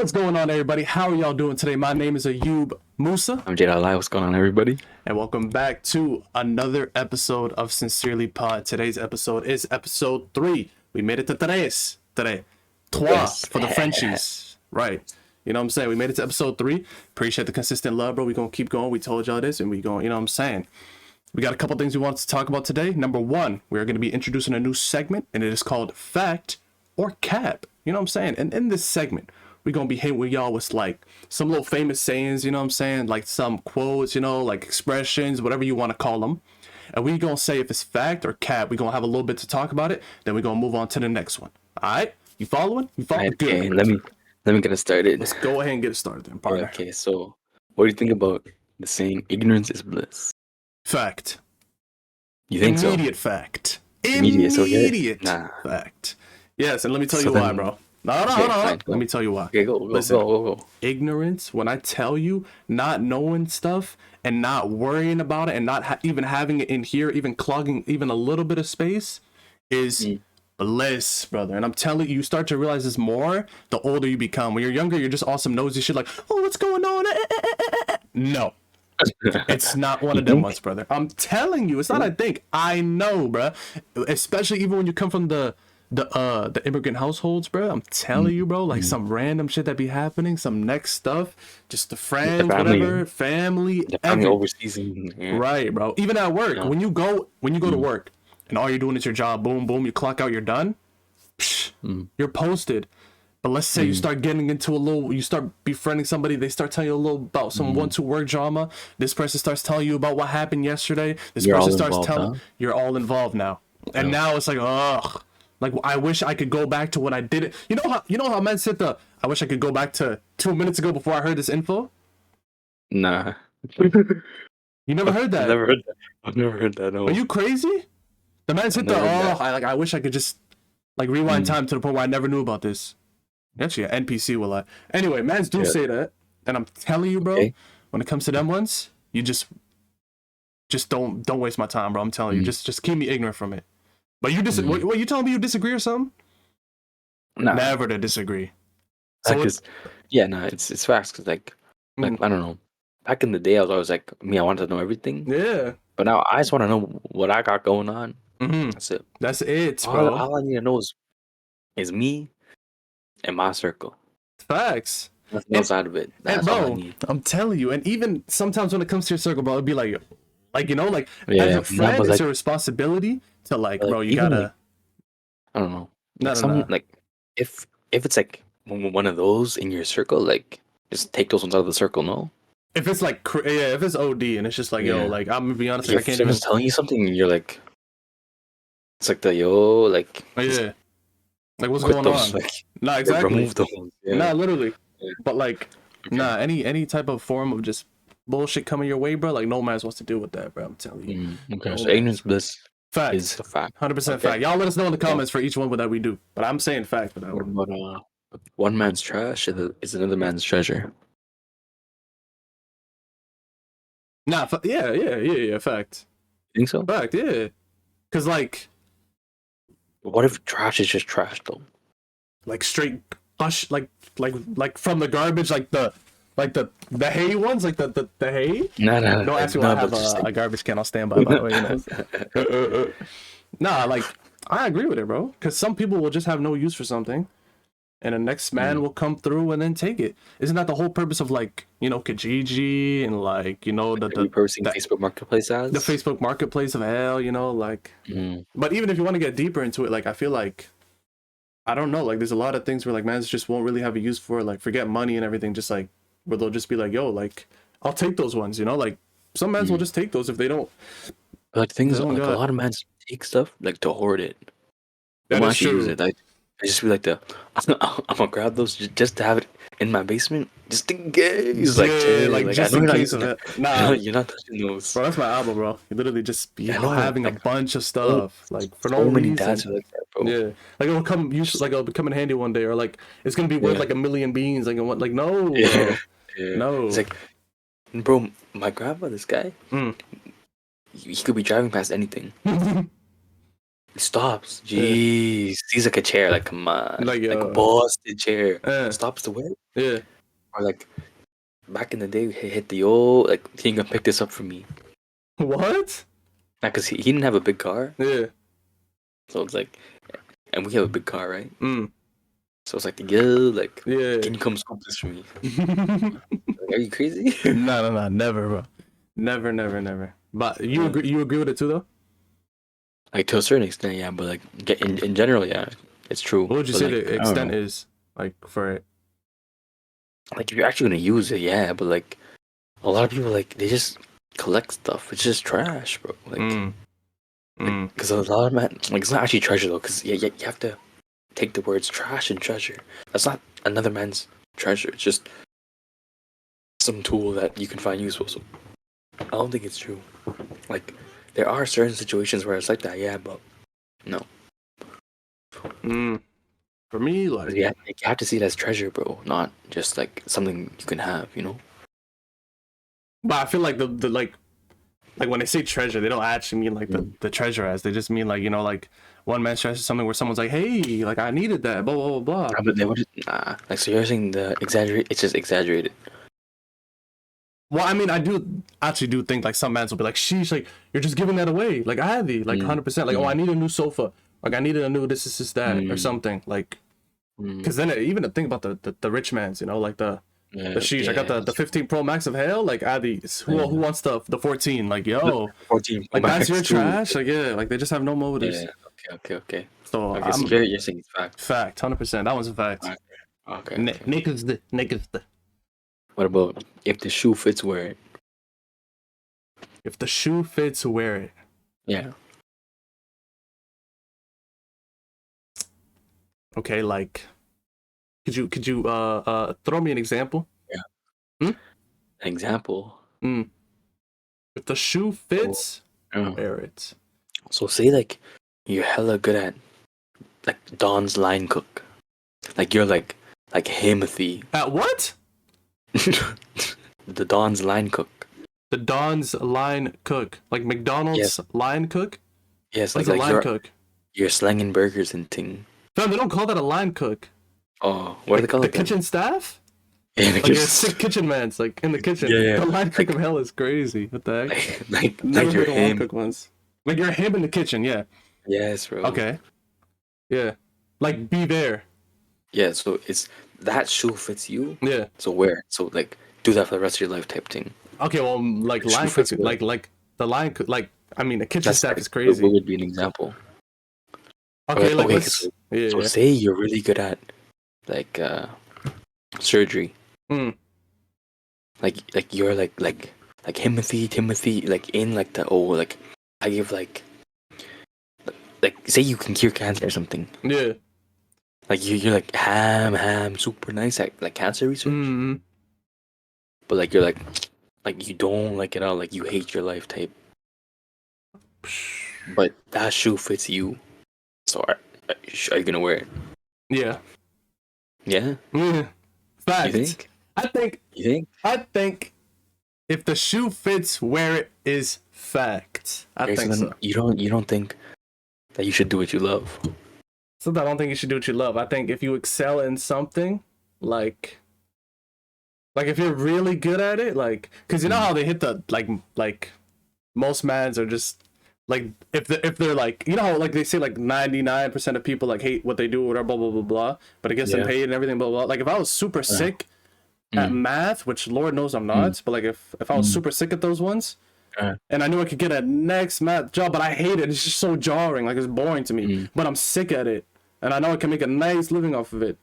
What's going on, everybody? How are y'all doing today? My name is Ayub Musa. I'm Jade Ali. What's going on, everybody? And welcome back to another episode of SincerelyPod. Today's episode is episode 3. We made it to tres today. Trois for the Frenchies. Right. You know what I'm saying? We made it to episode 3. Appreciate the consistent love, bro. We're going to keep going. We told y'all this and we going, you know what I'm saying? We got a couple things we want to talk about today. Number 1, we're going to be introducing a new segment, and it is called Fact or Cap. You know what I'm saying? And in this segment, we're going to be hitting with y'all with like some little famous sayings, you know what I'm saying? Like some quotes, you know, like expressions, whatever you want to call them. And we're going to say if it's fact or cap. We're going to have a little bit to talk about it. Then we're going to move on to the next one. All right? You following? You following? Okay, Good. let me get it started. Let's go ahead and get it started then, partner. Okay, so what do you think about the saying ignorance is bliss? Fact. You think Immediate fact. Immediate Fact. Yes, and let me tell So you why, then- bro. No. fine, Let me tell you why. Okay, go. Listen. Ignorance, when I tell you not knowing stuff and not worrying about it and not even having it in here, even clogging even a little bit of space is bliss, brother. And I'm telling you, you start to realize this more the older you become. When you're younger, you're just awesome nosy shit like, oh, what's going on? No. It's not one of them ones, brother. I'm telling you, it's not I think. I know, bro. Especially even when you come from the immigrant households, bro. I'm telling you, bro, like some random shit that be happening, some next stuff, just the friends, whatever, family, overseas. Right, bro. Even at work, when you go to work and all you're doing is your job, boom, boom, you clock out, you're done. You're posted. But let's say you start getting into you start befriending somebody, they start telling you a little about some 1-2 work drama. This person starts telling you about what happened yesterday. You're person starts telling, you're all involved now. And now it's like, ugh. Like, I wish I could go back to when I did it. You know how men said I wish I could go back to 2 minutes ago before I heard this info? Nah. You never heard that? I've never heard that. No. Are you crazy? The man said I wish I could just like rewind time to the point where I never knew about this. Actually, an NPC will lie. Anyway, mans do say that. And I'm telling you, bro, when it comes to them ones, you just don't waste my time, bro. I'm telling you, just keep me ignorant from it. But you what you telling me you disagree or something? Nah. Never to disagree. So it's facts. Cause like I don't know. Back in the day, I was always like, I wanted to know everything. Yeah. But now I just want to know what I got going on. That's it, bro. All I need to know is me and my circle. Facts. Nothing outside of it. That's all I need. I'm telling you. And even sometimes when it comes to your circle, bro, it'd be like you know, like as a friend, it's your responsibility to bro, you gotta. I don't know. Like if it's like one of those in your circle, like just take those ones out of the circle. No. If it's like if it's OD and it's just like yo, like I'm gonna be honest, like, I can't even telling you something and you're like, it's like the yo, like like what's going on? Like, nah, exactly. Remove those. Yeah. Nah, literally. Yeah. But like, any type of form of just bullshit coming your way, bro. Like no man wants to deal with that, bro. I'm telling you. Okay. So ignorance bliss. Fact. Is a fact. 100% fact. Y'all let us know in the comments for each one that we do. But I'm saying fact for that one. But one man's trash is another man's treasure. Nah, yeah. Fact. You think so? Fact, yeah. Cause like, what if trash is just trash though? Like straight hush, like from the garbage, like the hay ones, like the hay. No. Don't ask me why I have a garbage can I'll stand by the way. You know? Nah, like I agree with it, bro. Because some people will just have no use for something, and the next man will come through and then take it. Isn't that the whole purpose of like Kijiji and like the Facebook Marketplace ads? The Facebook Marketplace of hell, like. But even if you want to get deeper into it, like I feel like. I don't know, like there's a lot of things where like mans just won't really have a use for, like forget money and everything, just like where they'll just be like, yo, like I'll take those ones, like some mans will just take those if they don't. But like things like a lot of mans take stuff like to hoard it. They won't actually use it. Like I just be like I'm gonna grab those just to have it in my basement, just in case. Like just in case of it. Nah, you're not touching those. Bro, that's my album, bro. You literally just be having a bunch of stuff, like for no many reason. dads are like that, bro. Yeah, like it'll become in handy one day, or like it's gonna be worth like a million beans. Like no, bro. No. It's like, bro, my grandpa, this guy, he could be driving past anything. He stops. Jeez. He's like a chair. Like, come on. Like, Like a busted chair. uh, Stops the way. yeah. Or like back in the day, he hit the old like he can pick this up for me. What? Not because he didn't have a big car, Yeah. so it's like, and we have a big car, right? Mm. So it's like, like, Yeah. can you come scoop this for me? Like, are you crazy? No, never, bro. Never. But you agree with it too, though? Like to a certain extent, yeah. But like in general, yeah, it's true. What would you But say like, the extent is, like, for it? like if you're actually gonna use it, yeah. But like a lot of people, like they just collect stuff. It's just trash, bro. Like, because a lot of man, like it's not actually treasure though. Because you have to take the words trash and treasure. That's not another man's treasure. It's just some tool that you can find useful. So I don't think it's true. Like there are certain situations where it's like that, yeah, but no. For me, like, You have to see it as treasure, bro, not just like something you can have, you know. but I feel like the like when they say treasure, they don't actually mean like the treasure as. They just mean like, you know, like one man's treasure is something where someone's like, hey, like I needed that, blah blah blah blah. But they would like so you're saying the exaggerate. It's just exaggerated. Well, I mean, I do actually think like some mans will be like, sheesh, like you're just giving that away, like I had the like 100%, like oh I need a new sofa, like I needed a new this that or something, like because then even the thing about the rich mans, you know, like the sheesh, I got the 15 Pro Max of hell, like Adi, who wants the 14, like yo, 14 like that's your too. trash, like yeah, like they just have no motives. Yeah, okay. So okay, so you're saying it's fact 100%, that one's a fact. Okay. Niggas. What about if the shoe fits, wear it? If the shoe fits, wear it. Yeah. Okay, like, could you throw me an example? Yeah. An example. If the shoe fits, wear it. So say like you're hella good at like Don's line cook. Like you're like Himothy. At what? The Don's line cook. The Don's line cook. Like McDonald's line cook? Yes, like a line cook. You're slanging burgers and thing. Fam, they don't call that a line cook. Oh, what do they call it? The kitchen staff? Yeah, like you're sick kitchen man's, like in the kitchen. Yeah. The line cook of hell is crazy. What the heck? Like Never heard line cook once. Like you're him in the kitchen, yeah. Yes, bro. Okay. Yeah. Like be there. Yeah, so it's that shoe fits you. Yeah. So wear it. So like do that for the rest of your life type thing. Okay, well like line cook, like the line cook, like I mean the kitchen staff is crazy. What would be an example? Okay, like so say you're really good at like surgery. Like you're like Timothy, like in like the like I give like say you can cure cancer or something. Yeah. Like you're like ham super nice at like cancer research. But like you're like you don't like it all, like you hate your life type. But that shoe fits you. So are you gonna wear it? Yeah. Yeah? Fact. You think? I think if the shoe fits, wear it is fact. I think so. You don't think that you should do what you love? So I don't think you should do what you love. I think if you excel in something, like if you're really good at it, like, cause you know how they hit the like most mans are just like if they're like, you know how like they say like 99% of people like hate what they do or whatever, blah blah blah blah, but it gets them paid and everything, blah blah. Like if I was super sick at math, which Lord knows I'm not, but like if I was super sick at those ones, and I knew I could get a next math job, but I hate it. It's just so jarring, like it's boring to me. But I'm sick at it, and I know I can make a nice living off of it.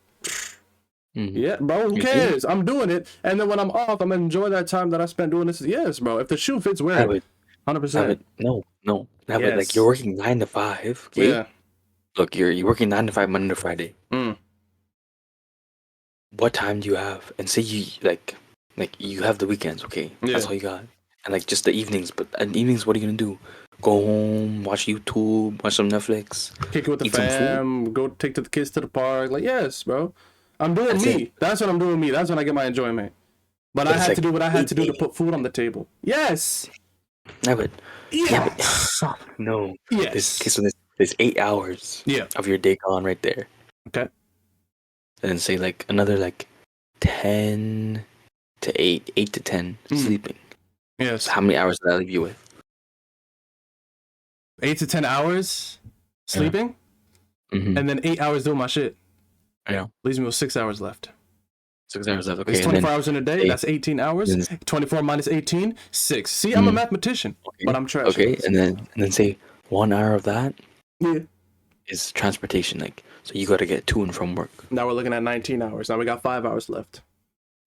Yeah, bro, who cares? I'm doing it, and then when I'm off, I'm gonna enjoy that time that I spent doing this. Yes, bro. If the shoe fits, wear it. 100%. No. But like you're working 9 to 5. Okay? Yeah. Look, you're working 9 to 5 Monday to Friday. What time do you have? And say you like you have the weekends, okay? Yeah. That's all you got. And like just the evenings. But in the evenings, what are you gonna do? Go home, watch YouTube, watch some Netflix, kick it with the fam, go take the kids to the park. Like yes, bro. I'm doing me. That's what I'm doing me. That's when I get my enjoyment. But I had to do what I had to do to put food on the table. Yes. No, but no. Yes. there's 8 hours of your day gone right there. Okay. And then say like another like 10 to 8, 8 to 10 sleeping. Yes. So how many hours did that leave you with? 8 to 10 hours sleeping, and then 8 hours doing my shit. Yeah. Leaves me with 6 hours left. 6 hours left. Okay. It's 24 hours in a day. That's 18 hours. 24 minus 18, 6. See, I'm a mathematician, but I'm trash. Okay, and then say 1 hour of that Yeah. is transportation. Like, so you got to get to and from work. Now we're looking at 19 hours. Now we got 5 hours left.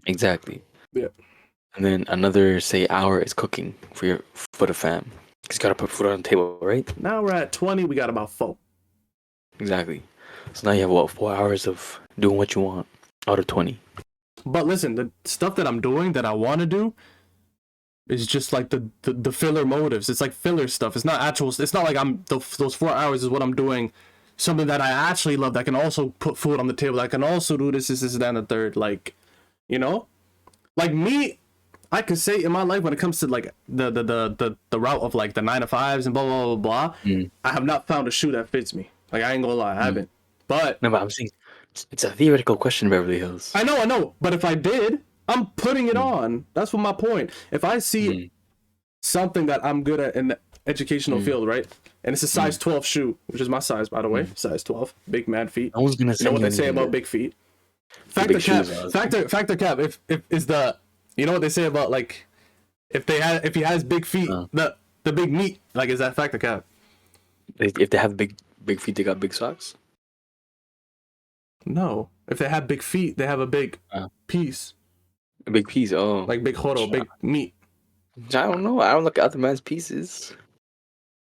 Exactly. Yeah. And then another, say, hour is cooking for the fam. Because you got to put food on the table, right? Now we're at 20. We got about 4. Exactly. So now you have, what, 4 hours of doing what you want out of 20. But listen, the stuff that I'm doing that I want to do is just like the filler motives. It's like filler stuff. It's not actual. It's not like those 4 hours is what I'm doing. Something that I actually love that can also put food on the table. That can also do this, that, and the third. Like, you know, like me, I could say in my life when it comes to like the route of like the 9 to 5s and blah blah blah blah. I have not found a shoe that fits me. Like, I ain't gonna lie, I haven't. But no, but I'm saying it's a theoretical question, Beverly Hills. I know. But if I did, I'm putting it on. That's what my point. If I see something that I'm good at in the educational field, right? And it's a size 12 shoe, which is my size, by the way. Size 12. Big mad feet. No one's gonna say you know what they say about big feet. Factor cap. If is the, you know what they say about like, if he has big feet, the big meat, like, is that factor cap? If they have big feet, they got big socks. No, if they have big feet, they have a big piece. A big piece, oh. Like big horo, big meat. I don't know. I don't look at other man's pieces.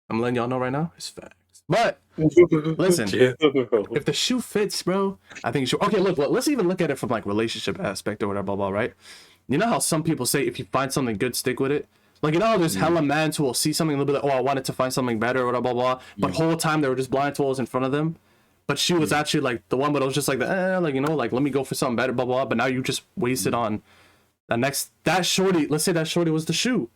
I'm letting y'all know right now. It's facts. But listen, if the shoe fits, bro, I think you should. Okay, look, let's even look at it from like relationship aspect or whatever, blah blah, right? You know how some people say if you find something good, stick with it. Like, you know how there's hella mans who will see something a little bit like, oh, I wanted to find something better or whatever, blah blah. But whole time they were just blind to what was in front of them. But she was actually like the one, but it was just like like, you know, like, let me go for something better, blah blah. But now you just wasted on that shorty. Let's say that shorty was the shoe,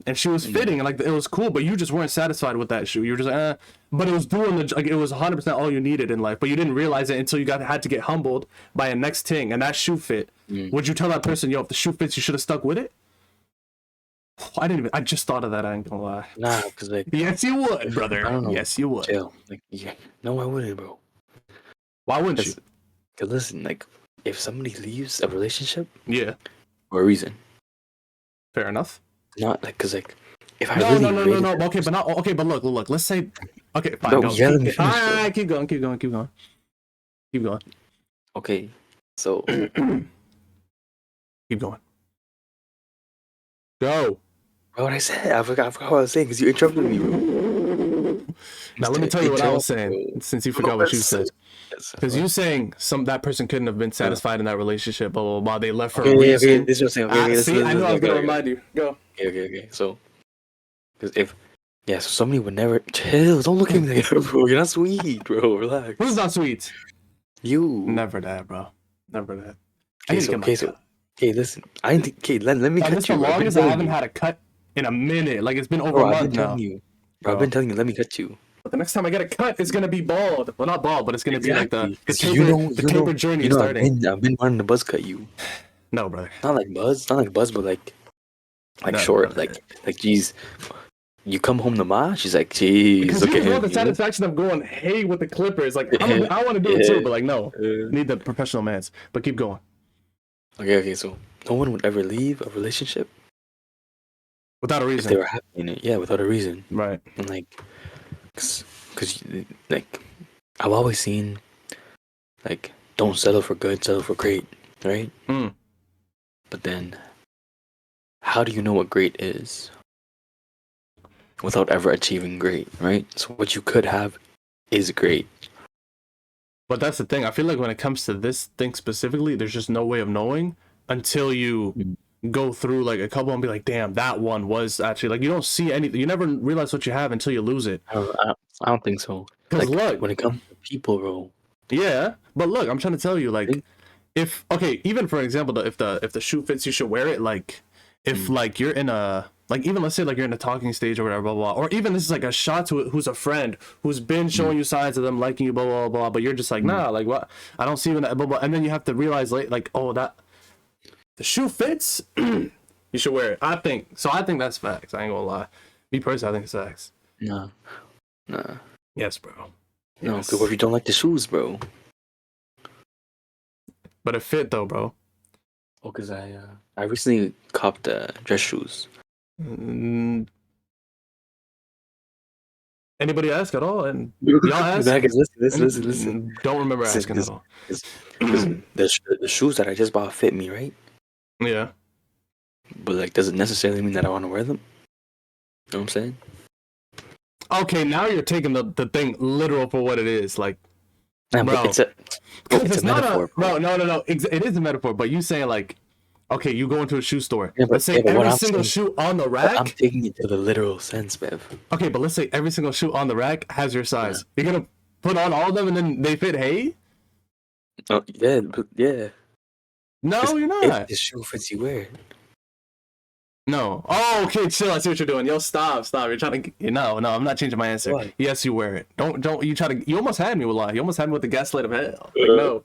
and she was fitting, and like it was cool, but you just weren't satisfied with that shoe. You were just like, but it was doing like, it was 100% all you needed in life, but you didn't realize it until you had to get humbled by a next thing, and that shoe fit. Would you tell that person, yo, if the shoe fits, you should have stuck with it? I just thought of that. I ain't gonna lie. Nah, because like, yes, you would, brother. I don't know. Yes, you would. Chill. Like, yeah, no, I wouldn't, bro. Why wouldn't you? Because listen, like, if somebody leaves a relationship, for a reason. Fair enough. Not like, because like, if I no. Okay, but look. Let's say, okay, fine. No, keep going. Okay, so keep going. Go. What I said? I forgot what I was saying because you interrupted me, bro. Now let me tell you what I was saying, since you forgot what you said. Because you saying that person couldn't have been satisfied in that relationship, blah blah blah. They left for a reason. Okay, this is what I'm saying. See, I know I was gonna remind you. Go. Okay. So, because so somebody would never chill. Don't look at me like that, bro. You're not sweet, bro. Relax. Who's not sweet? You. Never that, bro. Never that. Okay, listen. Let me cut you. This the longest I haven't had a cut in a minute. Like, it's been over a month now. I've been telling you, let me cut you. But the next time I get a cut, it's gonna be bald. Well, not bald, but it's gonna be like the taper journey starting. I've been wanting to buzz cut you. No, brother. Not like buzz, but like no, short. Brother. Like, geez. You come home to Ma, she's like, geez. Because you know the satisfaction of going, hey, with the clippers. Like, I want to do it too, but like, no. Need the professional mans. But keep going. Okay, so no one would ever leave a relationship without a reason. If they were happy in it, yeah, without a reason. Right. And like, because like, I've always seen, like, don't settle for good, settle for great, right? But then, how do you know what great is without ever achieving great, right? So what you could have is great. But that's the thing. I feel like when it comes to this thing specifically, there's just no way of knowing until you go through like a couple and be like, damn, that one was actually, like, you don't see anything. You never realize what you have until you lose it. I don't think so. Because like, look, when it comes to people, bro. Yeah, but look, I'm trying to tell you, like, even for example, if the shoe fits, you should wear it. Like, if like you're in a like even let's say like you're in a talking stage or whatever, blah blah, or even this is like a shot to who's a friend who's been showing you signs of them liking you, blah blah blah, but you're just like, nah, like what? I don't see you in that, blah blah, and then you have to realize like, oh, that the shoe fits, you should wear it. I think so. I think that's facts. I ain't gonna lie. Me personally, I think it's facts. No. Yes, bro. No, Yes. because what if you don't like the shoes, bro? But it fit though, bro. Oh, because I recently copped dress shoes. Anybody ask at all? And y'all ask? Listen. Don't remember asking at all. Because the shoes that I just bought fit me, right? Yeah. But like, does it necessarily mean that I want to wear them? You know what I'm saying? Okay, now you're taking the thing literal for what it is. Like, Nah, bro, but it's a metaphor. Bro, no. It is a metaphor, but you saying like, okay, you go into a shoe store. Yeah, let's say every single shoe on the rack. I'm taking it to the literal sense, Bev. Okay, but let's say every single shoe on the rack has your size. Yeah. You're gonna put on all of them and then they fit. Hey. Oh yeah. No, you're not. If the shoe fits, you wear it. No. Oh, okay, chill. I see what you're doing. Yo, stop. You're trying to. No. I'm not changing my answer. What? Yes, you wear it. Don't. You try to. You almost had me with lie. You almost had me with the gaslight of hell. Like, no.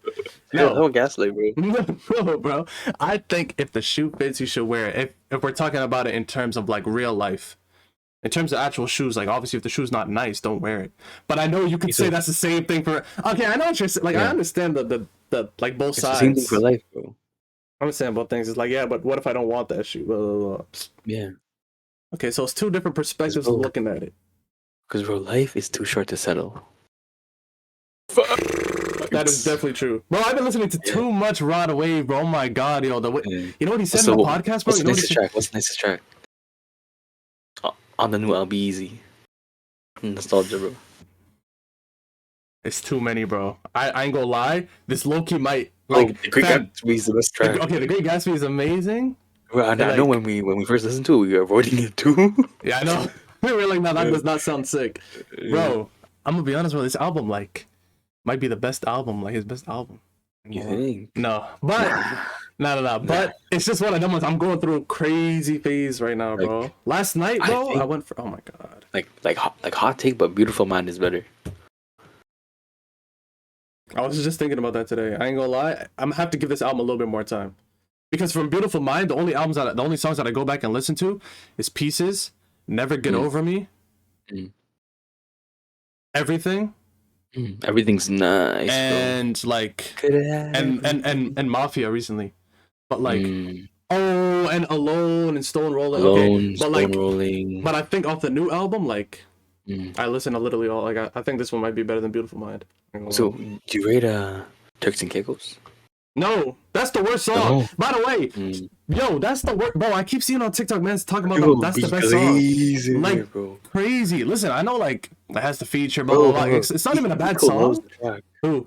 Don't gaslight, bro. No, bro. I think if the shoe fits, you should wear it. If we're talking about it in terms of like real life, in terms of actual shoes, like obviously if the shoe's not nice, don't wear it. But I know you could say that's the same thing for. Okay, I know what you're saying. Like I understand the like both sides. The same thing for life, bro. I understand both things. It's like, yeah, but what if I don't want that shoe? Blah, blah, blah. Yeah. Okay, so it's two different perspectives of looking at it. Because bro, life is too short to settle. That is definitely true, bro. I've been listening to too much Rod Wave, bro. Oh my god, yo, you know what he said in the podcast, bro? What's the nicest track? On the new I'll Be Easy. Nostalgia, bro. It's too many, bro. I ain't gonna lie. This low-key might like The Great Gatsby is the best track. Okay, The Great Gatsby is amazing. Bro, I know when we first listened to it, we were avoiding it too. Yeah, I know. We were like, no, that does not sound sick, bro. I'm gonna be honest, bro. This album like might be the best album, like his best album. You think? No, but no. But it's just one of them ones. I'm going through a crazy phase right now, bro. Like, last night, bro, I went for. Oh my god. Like hot take, but Beautiful Mind is better. I was just thinking about that today. I ain't gonna lie. I'm gonna have to give this album a little bit more time, because from Beautiful Mind, the only songs that I go back and listen to is Pieces, Never Get Over Me, Everything. Everything's nice, and bro. Like and Mafia recently, but like and Alone and Stone Rolling. Okay, but like Rolling. But I think off the new album, like I listen to literally all. Like I think this one might be better than Beautiful Mind. So do you rate Turks and Caicos? No, that's the worst song. By the way, yo, that's the worst. Bro, I keep seeing on TikTok, man, talking about that's the best song. Like bro. Crazy. Listen, I know like it has the feature, blah blah blah. It's not even a bad song. Who?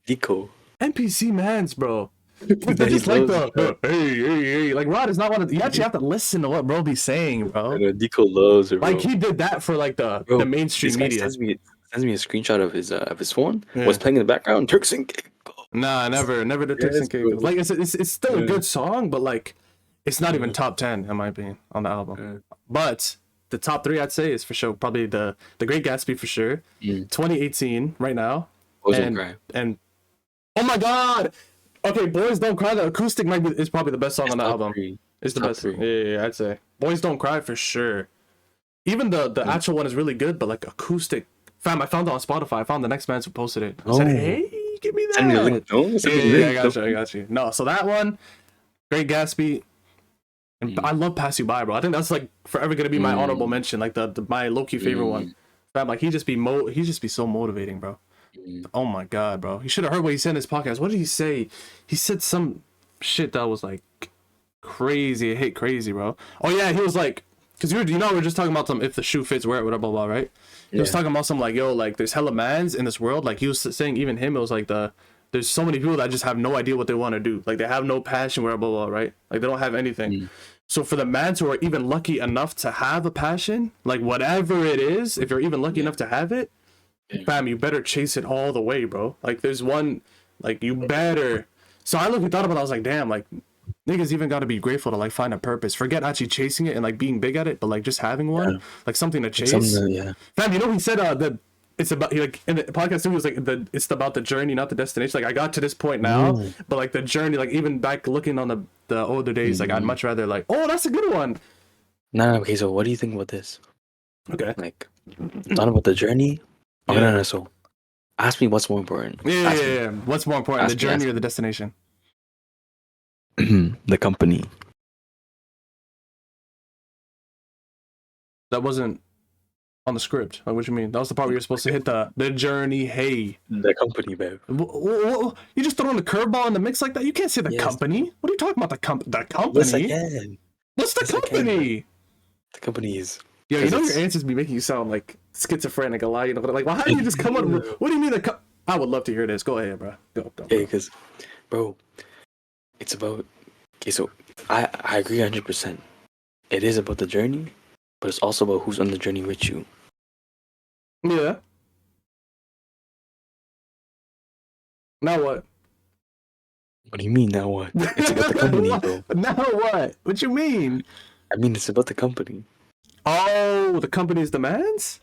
Deco. NPC mans, bro. They just like the hey. Like Rod is not one of. You actually have to listen to what bro be saying, bro. Deco loves it, bro. Like he did that for like the mainstream media. Sends me a screenshot of his phone. Yeah. What's playing in the background? Turks and Caicos. Nah, never the Turks and Caicos. Like it's still a good song, but like it's not even top 10 in my opinion on the album. But the top 3 I'd say is for sure probably the Great Gatsby for sure. 2018 right now. Boys Don't Cry. And oh my god. Okay, Boys Don't Cry. The acoustic is probably the best song on the album. It's the best. 3. Yeah, I'd say Boys Don't Cry for sure. Even the actual one is really good, but like acoustic. Fam, I found it on Spotify. I found the next man who posted it. I said, hey, give me that. Send me the link. I got you. No, so that one, Great Gatsby, and I love Pass You By, bro. I think that's like forever gonna be my honorable mention, like my low-key favorite one. Fam, like he just be so motivating, bro. Oh my god, bro. You should have heard what he said in his podcast. What did he say? He said some shit that was like crazy. It hit crazy, bro. Oh yeah, he was like, because we were just talking about some if the shoe fits, wear it, whatever, blah blah, right? He was talking about some like, yo, like there's hella mans in this world. Like he was saying, even him, it was like there's so many people that just have no idea what they want to do. Like they have no passion, whatever, blah blah, right? Like they don't have anything. So for the mans who are even lucky enough to have a passion, like whatever it is, if you're even lucky enough to have it, fam, you better chase it all the way, bro. Like there's one, like you better. So I thought about it, I was like, damn, like Niggas even got to be grateful to like find a purpose. Forget actually chasing it and like being big at it, but like just having one, like something to Like something chase. yeah. Fam, you know he said that it's about like in the podcast too. He was like it's about the journey, not the destination. Like I got to this point now, but like the journey, like even back looking on the older days, like I'd much rather like, oh, that's a good one. No, okay. So what do you think about this? Okay, Like it's not about the journey. Oh no. So ask me what's more important. Yeah. What's more important, the journey or the destination? The company. That wasn't on the script. Like, what you mean? That was the part where you're supposed to hit the journey. Hey, the company, babe. You just throw in the curveball in the mix like that? You can't say the company. What are you talking about? The company? Yes, I can. What's the company? The company is. Yeah, you know your answers be making you sound like schizophrenic a lot. You know, like, well, how do you just come up? What do you mean I would love to hear this. Go ahead, bro. Go. Yeah, because, bro, it's about. Okay, so I agree 100%. It is about the journey, but it's also about who's on the journey with you. Yeah. Now what? What do you mean now what? It's about the company, bro. Now what? What you mean? I mean, it's about the company. Oh, the company's demands?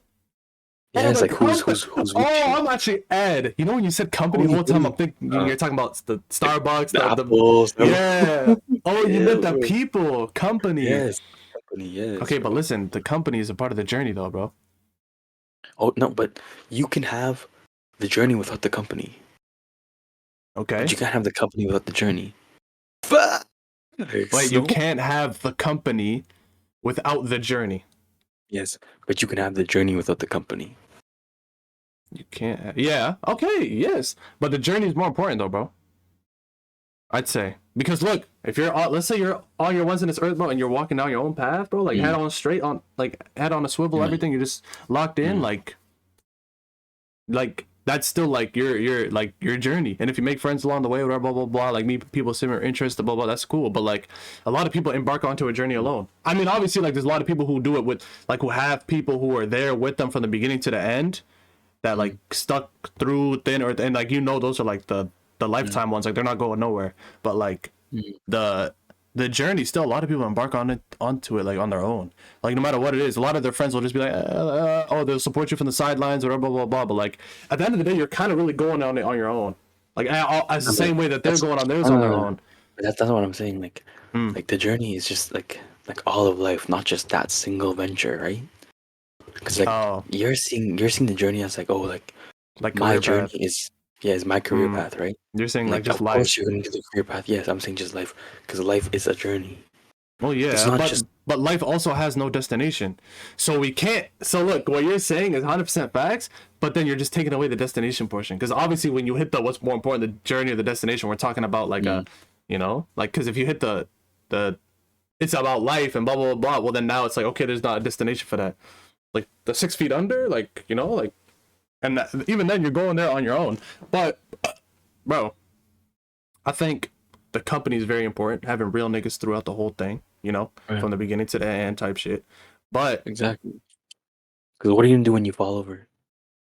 Yeah, it's like who's with you. I'm actually Ed. You know when you said company the whole time, I'm thinking you're talking about the Starbucks, the apples. Yeah. Oh, you meant the people, company. Yes, company. Yes. Okay, but listen, the company is a part of the journey, though, bro. Oh no, but you can have the journey without the company. Okay. But you can't have the company without the journey. Wait, you can't have the company without the journey. Yes, but you can have the journey without the company. You can't. Yeah. Okay. Yes, but the journey is more important, though, bro. I'd say because look, if you're let's say you're on your ones in this earth, bro, and you're walking down your own path, bro, like head on straight on, like head on a swivel, everything, you're just locked in, like that's still like your like your journey. And if you make friends along the way, whatever, blah blah blah, like meet people similar interests, blah blah, that's cool. But like a lot of people embark onto a journey alone. I mean, obviously, like there's a lot of people who do it with like who have people who are there with them from the beginning to the end, that like stuck through thin or and like those are like the lifetime ones, like they're not going nowhere. But like the journey, still a lot of people embark onto it like on their own, like no matter what it is. A lot of their friends will just be like oh, they'll support you from the sidelines or blah blah blah, but like at the end of the day you're kind of really going on it on your own, like as the same way that they're going on theirs on their own. That's what I'm saying, like like the journey is just like all of life, not just that single venture, right? Because like you're seeing the journey as like, oh, like my journey path is my career path, right? You're saying like just of life. Course you're gonna do the career path. Yes, I'm saying just life, because life is a journey. Well, yeah, but life also has no destination, so we can't. So look, what you're saying is 100% facts, but then you're just taking away the destination portion. Because obviously, when you hit the what's more important, the journey or the destination, we're talking about like a, like because if you hit the it's about life and blah blah blah. Well, then now it's like okay, there's not a destination for that. Like the 6 feet under, like like. And even then, you're going there on your own. But, bro, I think the company is very important. Having real niggas throughout the whole thing, from the beginning to the end type shit. But exactly. Because what are you gonna do when you fall over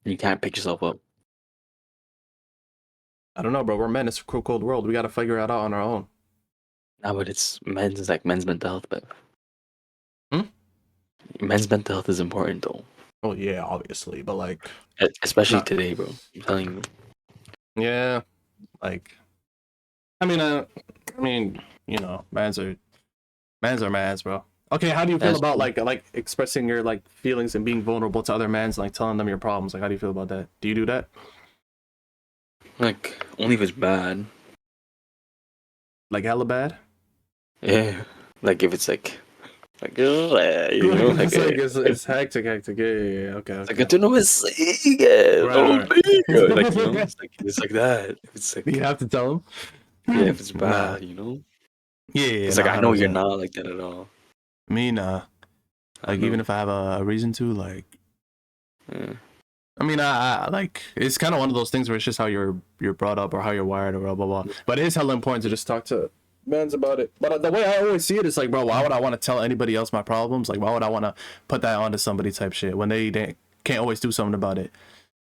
and you can't pick yourself up? I don't know, bro. We're men. It's a cruel, cold world. We got to figure it out on our own. No, but it's men's mental health, but men's mental health is important, though. Oh yeah, obviously, but like, especially today, bro. I'm telling you. Yeah, like, I mean, mans are mans, bro. Okay, how do you feel about like expressing your like feelings and being vulnerable to other mans, like telling them your problems? Like, how do you feel about that? Do you do that? Like, only if it's bad. Like hella bad? Yeah. Like if it's like it's hectic. Yeah. Okay. Like I don't know what to say. Right. It's like that. It's like you have to tell them. Yeah, if it's bad, Yeah. It's like I know you're not like that at all. Me, nah. Like even if I have a reason to, like. Yeah. I mean, I like it's kind of one of those things where it's just how you're brought up or how you're wired or blah blah blah. But it is hella important to just talk to men's about it. But the way I always see it is like, bro, why would I want to tell anybody else my problems? Like, why would I want to put that onto somebody type shit when they can't always do something about it?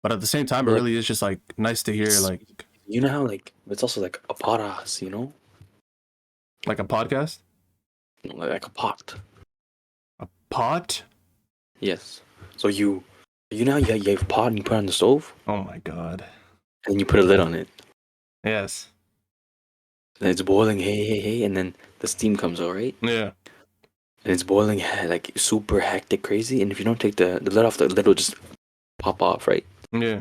But at the same time, it really is just like nice to hear, like, how like it's also like a podcast, Like a podcast? Like a pot. A pot? Yes. So you know you have a pot and you put it on the stove Oh my god. and you put a lid on it. Yes. And it's boiling, hey, and then the steam comes out, right? Yeah. And it's boiling like super hectic, crazy. And if you don't take the lid off, the lid will just pop off, right? Yeah.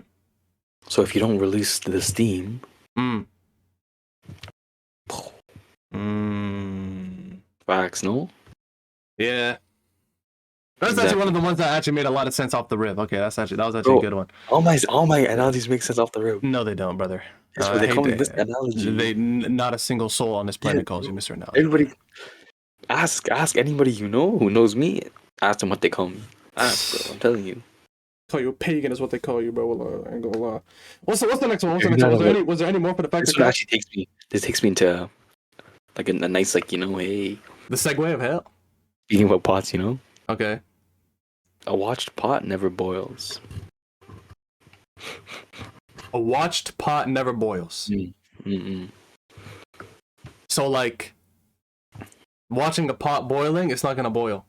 So if you don't release the steam, Mm. Mm. facts, no? Yeah. That's Exactly. actually one of the ones that actually made a lot of sense off the rip. Okay, that was actually Bro, a good one. All my analogies make sense off the rip. No, they don't, brother. That's I what they hate call me that. this analogy. Not a single soul on this planet calls you Mr. Analogy. Everybody, ask anybody you know who knows me. Ask them what they call me. Ask, bro. I'm telling you. Call you a pagan is what they call you, bro. Well, I ain't gonna lie. What's the next one? No. Was there any more for the fact This that one actually takes me into like a nice, like, hey, the segue of hell? speaking about pots, Okay. a watched pot never boils. A watched pot never boils. Mm-mm. So like watching a pot boiling, it's not gonna boil.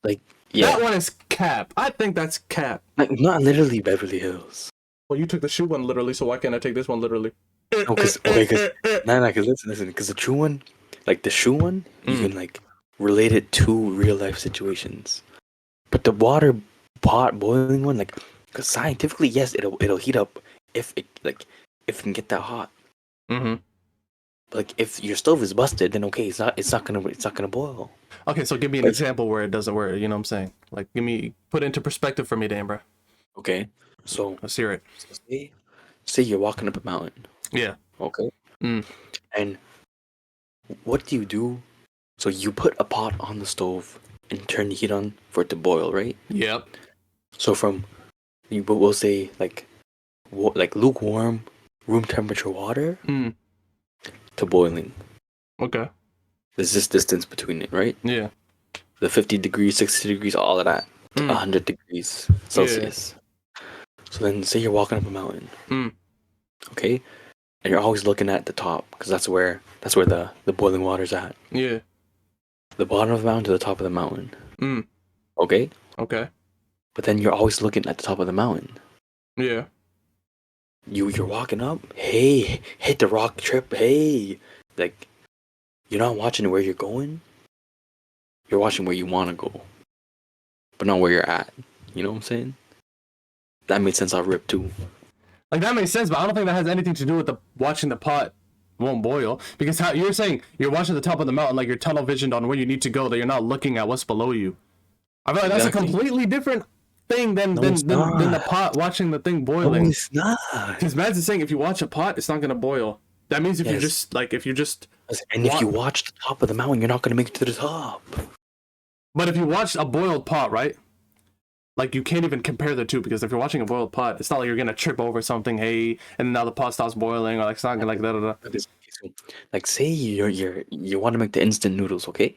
Like, yeah, That one is cap. I think that's cap. like not literally Beverly Hills. Well, you took the shoe one literally, so why can't I take this one literally? No, because listen, because the true one, like the shoe one, you can like relate it to real life situations. But the water pot boiling one, like, because scientifically, yes, it'll heat up if it can get that hot. Mm-hmm. But like if your stove is busted, then okay, it's not gonna boil. Okay, so give me an example where it doesn't work. You know what I'm saying? Like, put it into perspective for me, Dan, bro. Okay, so Let's hear it. Say you're walking up a mountain. Yeah. Okay. Mm. And what do you do? So you put a pot on the stove and turn the heat on for it to boil, right? Yep. So we'll say like lukewarm room temperature water to boiling. Okay. There's this distance between it, right? Yeah. The 50 degrees, 60 degrees, all of that to 100 degrees Celsius. Yeah. So then say you're walking up a mountain. Okay? And you're always looking at the top because that's where the boiling water's at. Yeah. The bottom of the mountain to the top of the mountain. Okay? Okay. But then you're always looking at the top of the mountain. Yeah. You're walking up. Hey, hit the rock trip. Hey. Like, you're not watching where you're going. You're watching where you want to go. But not where you're at. You know what I'm saying? That made sense off rip too. Like, that makes sense, but I don't think that has anything to do with watching the pot won't boil. Because how you're saying you're watching the top of the mountain, like you're tunnel visioned on where you need to go, that you're not looking at what's below you. I feel like that's a completely different thing than the pot watching the thing boiling. No, it's not. Because Mads is saying if you watch a pot, it's not gonna boil. That means if you just if you watch the top of the mountain, you're not gonna make it to the top. But if you watch a boiled pot, right? Like, you can't even compare the two, because if you're watching a boiled pot, it's not like you're gonna trip over something, hey, and now the pot stops boiling, or like it's not gonna like da. Like, say you want to make the instant noodles, okay?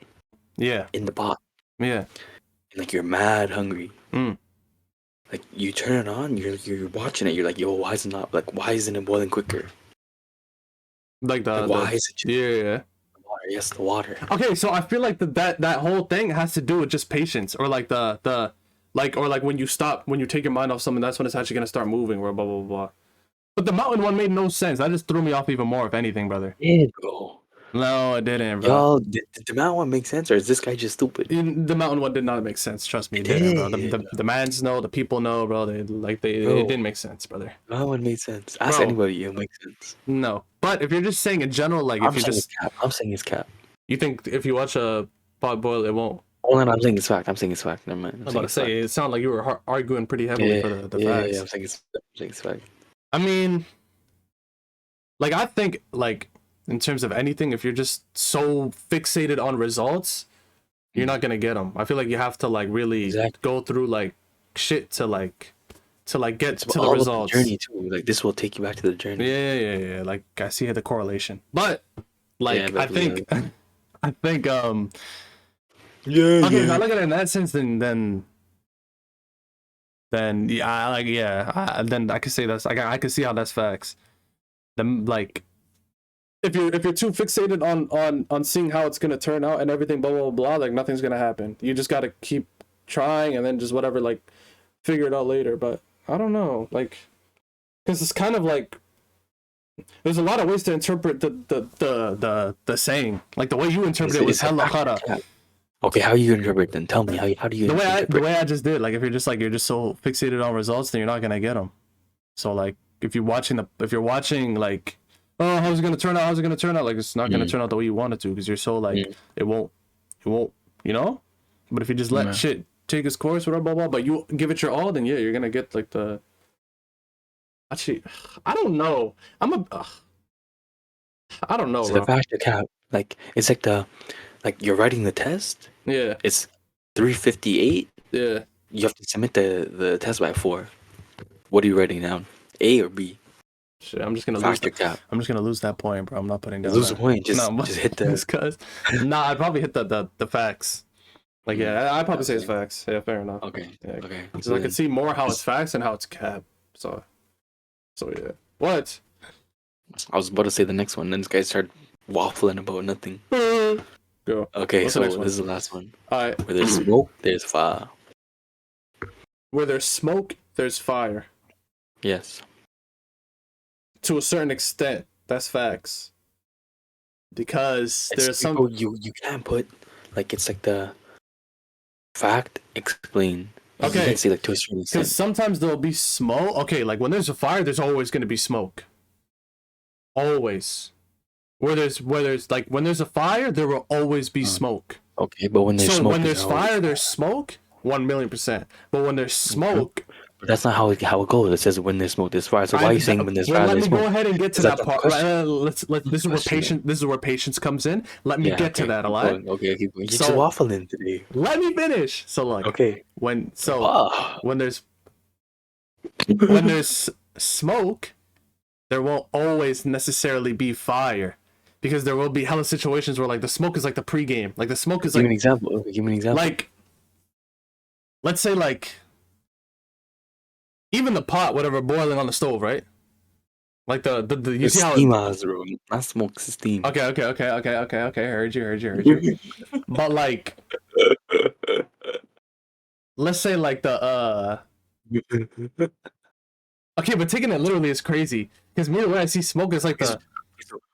Yeah. In the pot. Yeah. And like you're mad hungry. Like you turn it on, you're watching it, you're like, yo, why isn't it boiling quicker? Like why is it? Yeah. The water, yes, the water. Okay, so I feel like that whole thing has to do with just patience, or like when you take your mind off something, that's when it's actually gonna start moving, or blah blah blah. But the mountain one made no sense. That just threw me off even more, if anything, brother. Yeah, bro. No, it didn't, bro. Y'all, did the mountain one make sense, or is this guy just stupid? The mountain one did not make sense. Trust me, it didn't, bro. The mans know, the people know, bro. It didn't make sense, brother. The mountain one made sense. Ask anybody, it makes sense. No, but if you're just saying in general, like I'm saying it's cap. You think if you watch a pot boil, it won't? Oh, no, I'm saying it's fact. Never mind. I was about to say, it sounded like you were arguing pretty heavily for the facts. Yeah, I'm saying it's fact. I mean, like, I think, like, in terms of anything, if you're just so fixated on results, you're not gonna get them. I feel like you have to like really go through like shit to get to the results. The journey too. Like, this will take you back to the journey. Yeah. Like, I see the correlation, but like I think okay, if I look at it in that sense, then yeah, then I could say that's I could see how that's facts. Then, like, if you're too fixated on seeing how it's gonna turn out and everything, blah blah blah, like nothing's gonna happen. You just gotta keep trying and then just whatever, like figure it out later. But I don't know, like, because it's kind of like there's a lot of ways to interpret the saying. Like the way you interpret it was hella hara. Okay, how you interpret then? Tell me how do you interpret? The way I just did. Like if you're just so fixated on results, then you're not gonna get them. So like if you're watching like, oh, how's it gonna turn out? How's it gonna turn out? Like it's not gonna turn out the way you want it to because you're so like it won't, you know. But if you just let shit take its course, whatever, blah blah, but you give it your all, then yeah, you're gonna get like the. Actually, I don't know. I don't know. So bro. the faster cap, like it's like you're writing the test. Yeah. It's 3:58. Yeah. You have to submit the test by 4. What are you writing down? A or B? Shit, I'm just gonna faster cap. I'm just gonna lose that point, bro. I'm not putting down. Lose a point. Just hit the. Cause, I'd probably hit the facts. Like yeah, I'd probably say it's facts. Yeah, fair enough. Okay. Yeah. Okay. So I can see more how it's facts and how it's cap. So yeah. What? I was about to say the next one, then this guy started waffling about nothing. Go. Okay, What's so the next one? this is the last one. Alright. Where there's smoke, there's fire. Where there's smoke, there's fire. Yes. To a certain extent, that's facts. Because there's some you can't put like it's like the fact explain. Okay. You can't say like to a certain extent. Because sometimes there'll be smoke. Okay, like when there's a fire, there's always gonna be smoke. Always. Where there's when there's a fire, there will always be smoke. Okay, but when there's smoke, when there's fire, there's smoke. 1,000,000%. But when there's smoke, but that's not how it goes. It says when there's smoke, there's fire. So why are you saying when there's fire, there's smoke? Let me go ahead and get to that part. This is where patience comes in. Let me get to that. A lot. Okay, keep going. You're just waffling today. Let me finish. So look. Okay. When there's smoke, there won't always necessarily be fire. Because there will be hella situations where like the smoke is like the pregame. Like the smoke is like. Give me an example. Give me an example. Like, let's say like, even the pot, whatever, boiling on the stove, right? Like the you see how steam has room, not smoke, it's steam. Okay. Heard you. But like, let's say like the Okay, but taking it literally is crazy because me the way I see smoke is like the.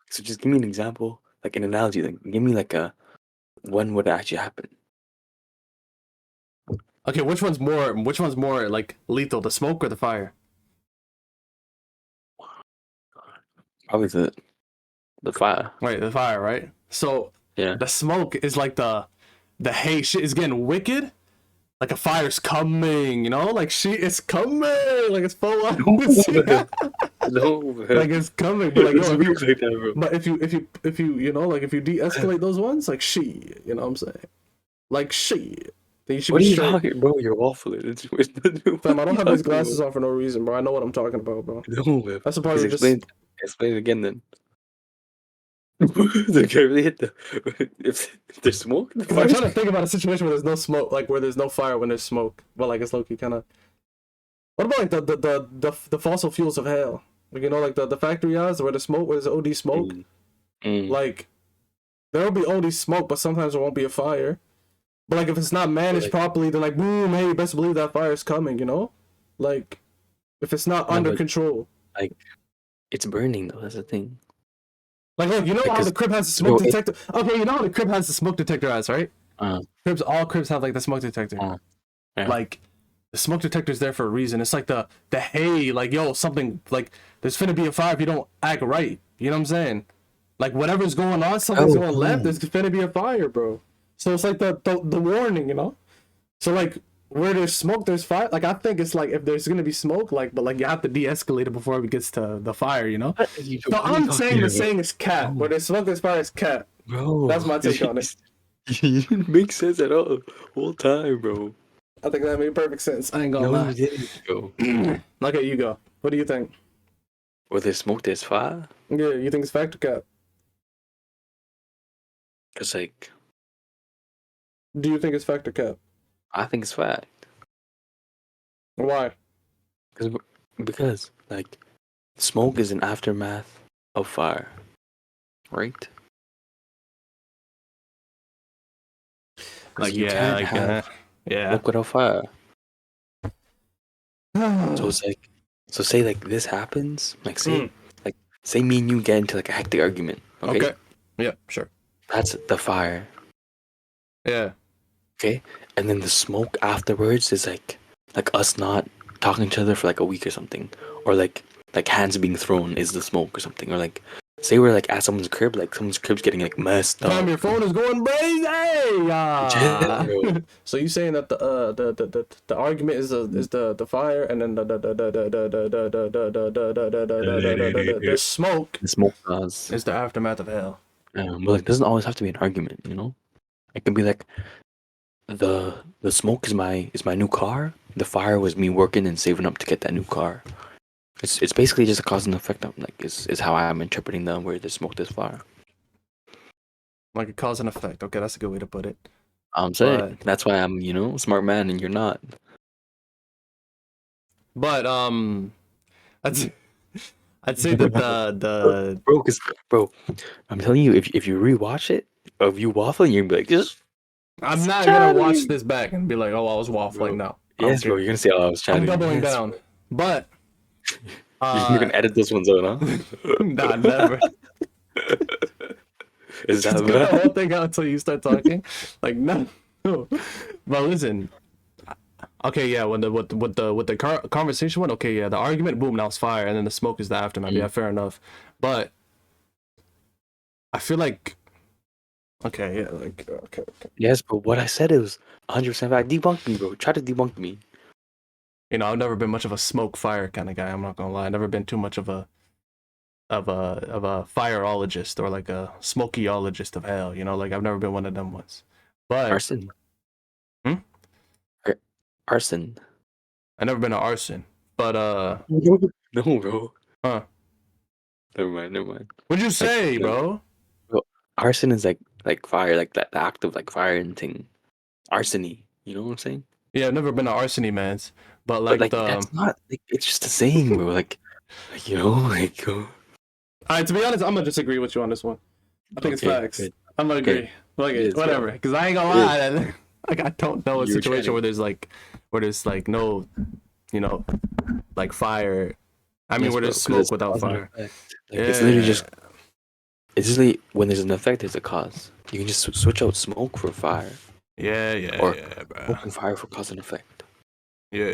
So just give me an example, like an analogy. Like give me like a when would it actually happen? Okay, which one's more like lethal, the smoke or the fire? Probably the fire. Right, the fire, right? So yeah, the smoke is like the hey shit is getting wicked. Like a fire's coming, you know? Like it's coming, like it's full on. No, man. Like it's coming, but like, if you you know, like if you de-escalate those ones, like shit, you know what I'm saying? Like shit. Then you should what be are you straight. talking, bro? You're waffling. Fam, I don't have these glasses on for no reason, bro. I know what I'm talking about, bro. No, man. That's a part of just. Explain it again, then. They can't really hit if there's smoke. I'm trying to think about a situation where there's no smoke, like where there's no fire when there's smoke. But like it's low-key kind of. What about like the fossil fuels of hell? Like you know, like the factory yards where there's OD smoke. Like there will be OD smoke, but sometimes there won't be a fire. But like if it's not managed properly, then like boom, hey, you best believe that fire is coming. You know, like if it's not under control. Like it's burning though. That's the thing. Like, look, you know how the crib has a smoke detector? Okay, you know how the crib has the smoke detector as, right? All cribs have, like, the smoke detector. Yeah. Like, the smoke detector's there for a reason. It's like the hey, like, yo, something, like, there's finna be a fire if you don't act right. You know what I'm saying? Like, whatever's going on, something's going left, there's finna be a fire, bro. So it's like the warning, you know? So, like, where there's smoke, there's fire. Like I think it's like if there's gonna be smoke, like but like you have to de-escalate it before it gets to the fire, you know. So I'm saying the saying is cat. Where there's smoke, there's fire is cat. Bro, that's my take on it. You didn't make sense at all, whole time, bro. I think that made perfect sense. I ain't gonna lie. You didn't, bro. Okay, you go. What do you think? Where there's smoke, there's fire. Yeah, you think it's fact or cat? Cause like, do you think it's fact or cat? I think it's fact. Why? Because like smoke is an aftermath of fire. right? Like You can't have smoke without fire. So it's like, so say like this happens, like say me and you get into like a hectic argument, okay? Okay. Yeah, sure. That's the fire, Yeah. okay? And then the smoke afterwards is like us not talking to each other for like a week or something, or like hands being thrown is the smoke or something, or like say we're like at someone's crib, like someone's crib's getting like messed Fam, up. your phone is going crazy. Yeah, bro. So you saying that the argument is the fire, and then the smoke The smoke cause. is the aftermath of hell. But like, it doesn't always have to be an argument, you know? It can be like the smoke is my new car. The fire was me working and saving up to get that new car. It's basically just a cause and effect. Like is how I'm interpreting the where there's smoke, there's fire. Like a cause and effect. Okay, that's a good way to put it. I'm saying that's why I'm a smart man and you're not. But I'd say that the bro, I'm telling you, if you rewatch it, of you waffling, you're gonna be like, just. I'm not gonna watch this back and be like, oh, I was waffling now. Yes, bro, you're gonna say, oh, I was chatting. I'm doubling down. But you're gonna edit those ones out, huh? Nah, never. Is that the whole thing out until you start talking? Like no. But listen. Okay, yeah. When the conversation went, okay, yeah, the argument, boom, now it's fire, and then the smoke is the aftermath. Yeah, fair enough. But I feel like, okay, yeah, like okay. Yes, but what I said is 100% fact. Debunk me, bro. Try to debunk me. You know, I've never been much of a smoke fire kind of guy. I'm not gonna lie. I've never been too much of a fireologist or like a smokyologist of hell. You know, like I've never been one of them ones. But arson. Arson. I've never been an arson. But no, bro. Huh? Never mind. What'd you say, bro? Arson is like fire, like that the act of like fire and thing. Arsony. You know what I'm saying? Yeah, I've never been an arsony man's. But like that's not like it's just a saying, bro. Like like. All right, to be honest, I'm gonna disagree with you on this one. I think it's facts. Good. I'm gonna agree. Like it, whatever. Because I ain't gonna lie. Like I don't know a situation where there's like no, like fire. I mean, where there's smoke without fire. Like, it's literally just. It's literally when there's an effect, there's a cause. You can just switch out smoke for fire. Yeah, or bro. Smoke and fire for cause and effect. Yeah.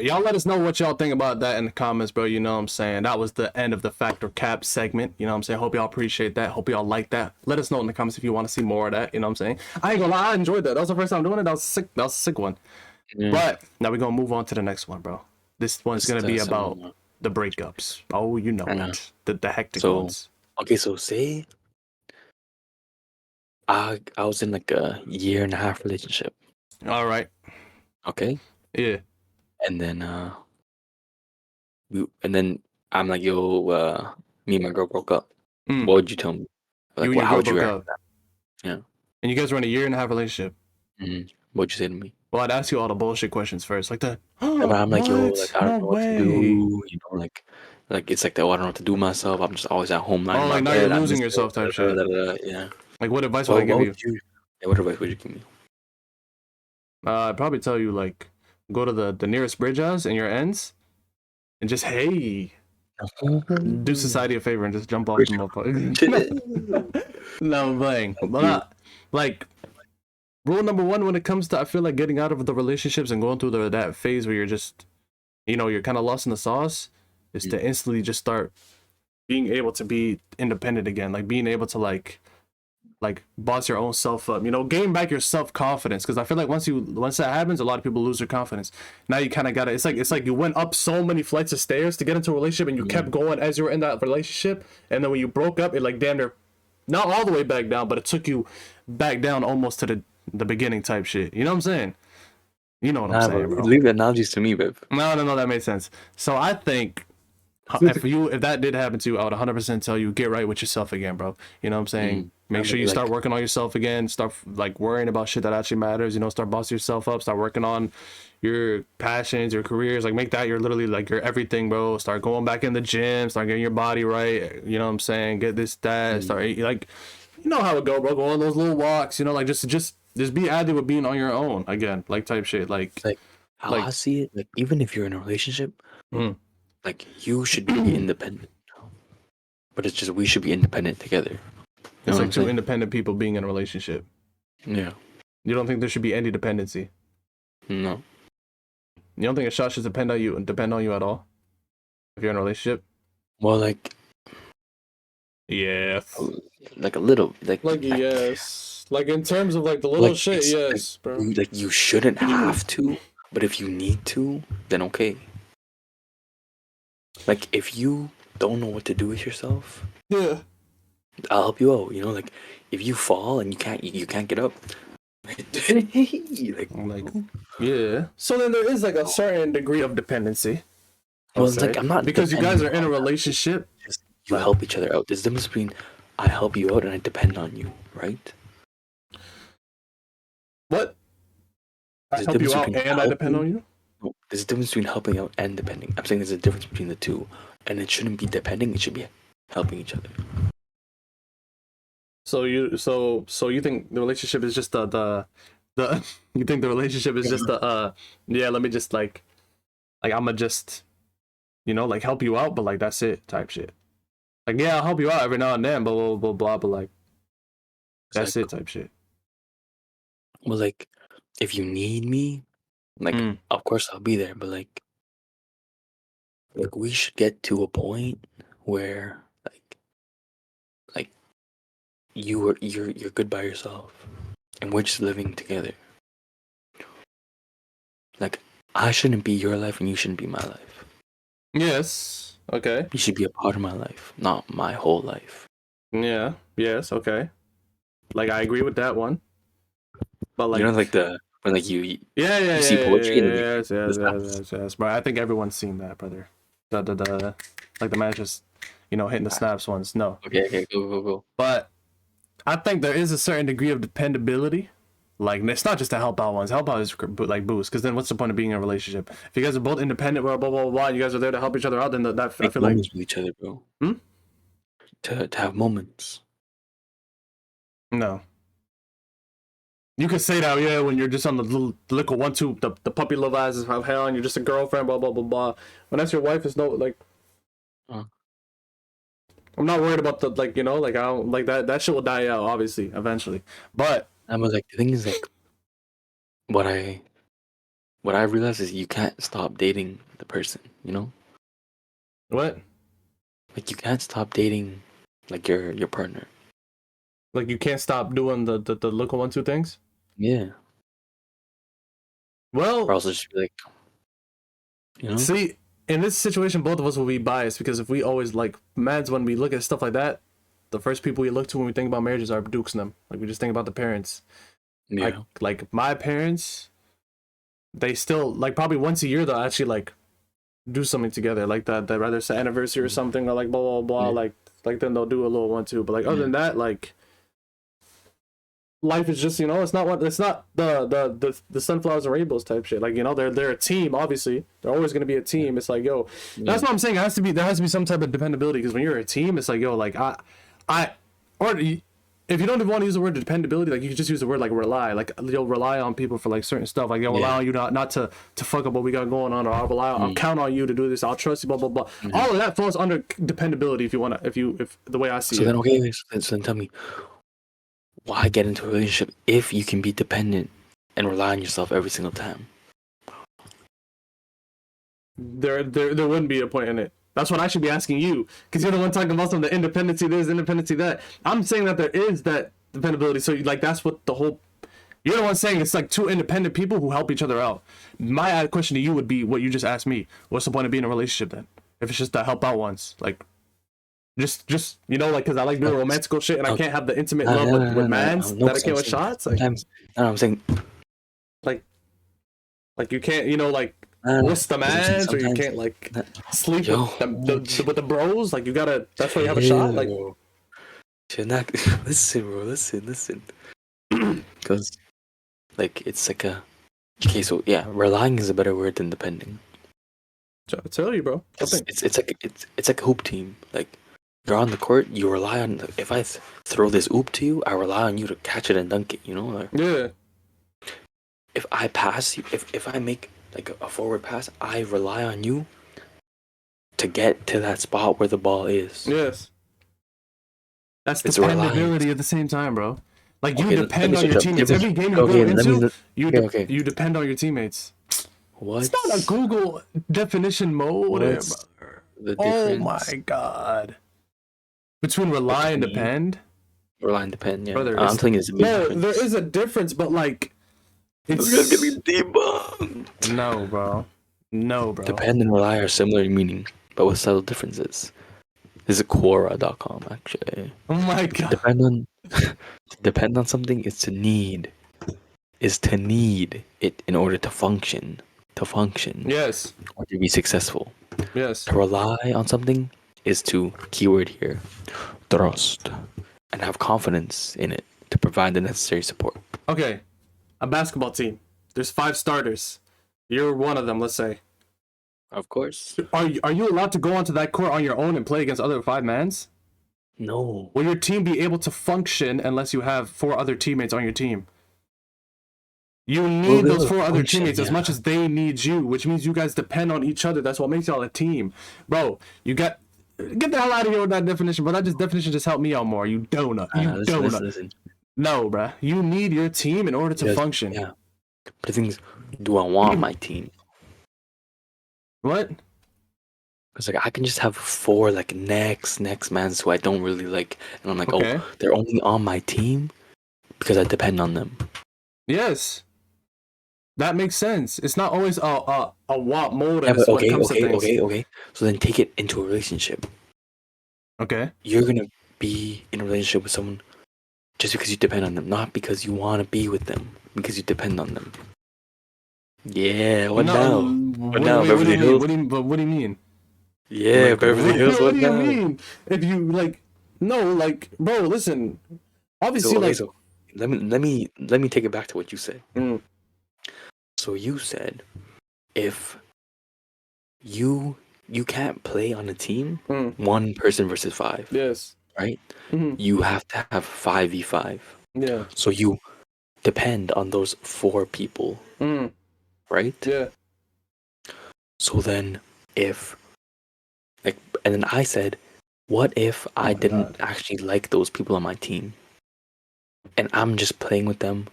Y'all let us know what y'all think about that in the comments, bro. You know what I'm saying? That was the end of the Fact or Cap segment. You know what I'm saying? Hope y'all appreciate that. Hope y'all like that. Let us know in the comments if you want to see more of that. You know what I'm saying? I ain't gonna lie, I enjoyed that. That was the first time doing it. That was sick. That was a sick one. But now we're gonna move on to the next one, bro. This one's gonna be about the breakups. Oh, you know it. The hectic ones. Okay, so say I was in like a 1.5 year relationship. All right. Okay. Yeah. And then I'm like, yo, me and my girl broke up. What would you tell me? Like, how would you react to that? Yeah. And you guys were in a 1.5 year relationship. What'd you say to me? Well, I'd ask you all the bullshit questions first, like the. But I'm like, yo, like I don't know what to do. You know, like it's like that. I don't know what to do myself. I'm just always at home. Like now you're losing yourself type shit. Yeah. Like what advice would I give you? What advice would you give me? I'd probably tell you like go to the nearest bridge house in your ends, and just do society a favor and just jump off the motherfucker. No, I'm playing. But like rule number one when it comes to I feel like getting out of the relationships and going through that phase where you're just you're kind of lost in the sauce is to instantly just start being able to be independent again, like being able to like boss your own self up, gain back your self-confidence, because I feel like once that happens, a lot of people lose their confidence. Now you kind of gotta, it's like you went up so many flights of stairs to get into a relationship and you kept going as you were in that relationship, and then when you broke up, it like damn near not all the way back down, but it took you back down almost to the beginning type shit. You know what I'm saying? You know what I'm saying, bro. Leave the analogies to me, babe. No, that made sense. So I think if that did happen to you, I would 100% tell you, get right with yourself again, bro. You know what I'm saying? Make sure you start working on yourself again. Start like worrying about shit that actually matters. You know, start bossing yourself up. Start working on your passions, your careers. Like make that your literally like your everything, bro. Start going back in the gym. Start getting your body right. You know what I'm saying? Get this, that. Start like, you know how it go, bro. Go on those little walks. You know, like just be active with being on your own again, like type shit. Like how I see it, like even if you're in a relationship, like you should be independent, but it's just we should be independent together. It's like two independent people being in a relationship. Yeah. You don't think there should be any dependency? No. You don't think a shot should depend on you at all? If you're in a relationship? Well, like. Yes. Like a little, like yes. Like in terms of like the little shit, yes, bro. Like you shouldn't have to, but if you need to, then okay. Like if you don't know what to do with yourself, yeah, I'll help you out. You know, like if you fall and you can't get up, like yeah. So then there is like a certain degree of dependency. Well, it's like I'm not because you guys are in a relationship. You help each other out. There's a difference between I help you out and I depend on you, right? What? I help you out and I depend on you? No, there's a difference between helping out and depending. I'm saying there's a difference between the two. And it shouldn't be depending, it should be helping each other. So you think the relationship is just the you think the relationship is just let me just like I'ma just, you know, like help you out, but like that's it type shit. Like yeah, I'll help you out every now and then, blah blah blah blah, but like that's it type shit. Well, like if you need me, like of course I'll be there, but like we should get to a point where like you're good by yourself and we're just living together. Like I shouldn't be your life and you shouldn't be my life. Yes. Okay. You should be a part of my life, not my whole life. Yeah. Yes. Okay. Like I agree with that one. But like, you know, like when like you see poetry and yes. But I think everyone's seen that, brother. The like the man just, you know, hitting the snaps ones. No. Okay, go. But I think there is a certain degree of dependability. Like it's not just to help out ones. Help out is like boost. Because then what's the point of being in a relationship? If you guys are both independent, blah blah blah blah, and you guys are there to help each other out, then that I feel like with each other, bro. To have moments. No. You could say that, yeah, when you're just on the little 1-2, the puppy love eyes of hell, and you're just a girlfriend, blah blah blah blah. When that's your wife, it's no like. I'm not worried about the like, you know, like I don't like that. That shit will die out, obviously, eventually. But I was like, the thing is, like, what I realized is you can't stop dating the person. You know. What? Like you can't stop dating, like your partner. Like you can't stop doing the little 1-2 things. Yeah. Well, or also just be like, you know. See, in this situation, both of us will be biased because if we always like mads when we look at stuff like that, the first people we look to when we think about marriages are dukes and them. Like we just think about the parents. Yeah. Like my parents, they still like probably once a year they'll actually like do something together, like that rather it's an anniversary or something, or like blah blah blah. Yeah. Like then they'll do a little 1-2. But like other than that, like. Life is just, you know, it's not the sunflowers and rainbows type shit. Like, you know, they're a team, obviously. They're always gonna be a team. It's like, yo, that's what I'm saying. There has to be some type of dependability, because when you're a team, it's like, yo, like or if you don't even want to use the word dependability, like you can just use the word like rely. Like you'll rely on people for like certain stuff. Like you'll rely on you not to fuck up what we got going on, or I'll count on you to do this. I'll trust you, blah blah blah. All of that falls under dependability if the way I see it. So then okay, so then tell me, why get into a relationship if you can be dependent and rely on yourself every single time? There wouldn't be a point in it. That's what I should be asking you, because you're the one talking about some of the independency this, independency that. I'm saying that there is that dependability. So like that's what the whole. You're the one saying it's like two independent people who help each other out. My question to you would be what you just asked me. What's the point of being in a relationship then? If it's just to help out ones, like. Just you know, like, because I like doing romantical shit and I can't have the intimate love with mans that I can with shots. Like, sometimes, I'm saying, like you can't, you know, like with the mans, or you sometimes, can't like sleep yo, with the bros. Like you gotta. That's why you have a shot. Like should not listen, bro. Listen. Because like it's like a okay. So yeah, relying is a better word than depending. I tell you, bro. It's like a hoop team. Like you're on the court, you rely on. If I throw this hoop to you, I rely on you to catch it and dunk it. You know, like Yeah. if I pass you, if I make like a forward pass, I rely on you to get to that spot where the ball is. Yes. That's It's a reliance. dependability at the same time, bro. Like you Okay, let depend me on switch your up. teammates. Every game you go Okay, let me. into, Okay. you depend on your teammates. What's It's not a Google definition mode. what's the Oh difference? my god. Between rely and between depend? rely and depend? Yeah, Brother, I'm telling you, it's a big difference. there is a difference, but like This guy's getting debunked. No, bro. No, bro. Depend and rely are similar in meaning, but with subtle differences. This is Quora.com actually. Oh my god. Depend on something is to need it in order to function. Yes. Or to be successful. Yes. To rely on something is to keyword here trust and have confidence in it to provide the necessary support. Okay. A basketball team. There's 5 starters. You're one of them, let's say. Of course. Are you allowed to go onto that court on your own and play against other 5 mans? No. Will your team be able to function unless you have 4 other teammates on your team? You need those 4 other teammates as much as they need you, which means you guys depend on each other. That's what makes y'all a team. Bro, get the hell out of here with that definition, bro. That definition just helped me out more. You donut. Listen. No, bro. You need your team in order to function. Yeah. But the thing is, do I want my team? What? Because like I can just have 4 like next mans who I don't really like, and I'm like, Okay. oh, they're only on my team because I depend on them. Yes. That makes sense. It's not always a want modus when it comes to things. Okay. So then take it into a relationship. Okay. You're gonna be in a relationship with someone just because you depend on them, not because you want to be with them, because you depend on them. Yeah, what now? What now, Beverly Hills? What do you mean? Yeah, like, Beverly Hills. What do you mean? If you like, no, like, bro, listen. Obviously, so let me take it back to what you said. So you said if you can't play on a team, 1 person versus 5. Yes. Right? You have to have 5v5. Yeah. So you depend on those 4 people. Right? Yeah. So then if and then I said, what if I didn't actually like those people on my team? And I'm just playing with them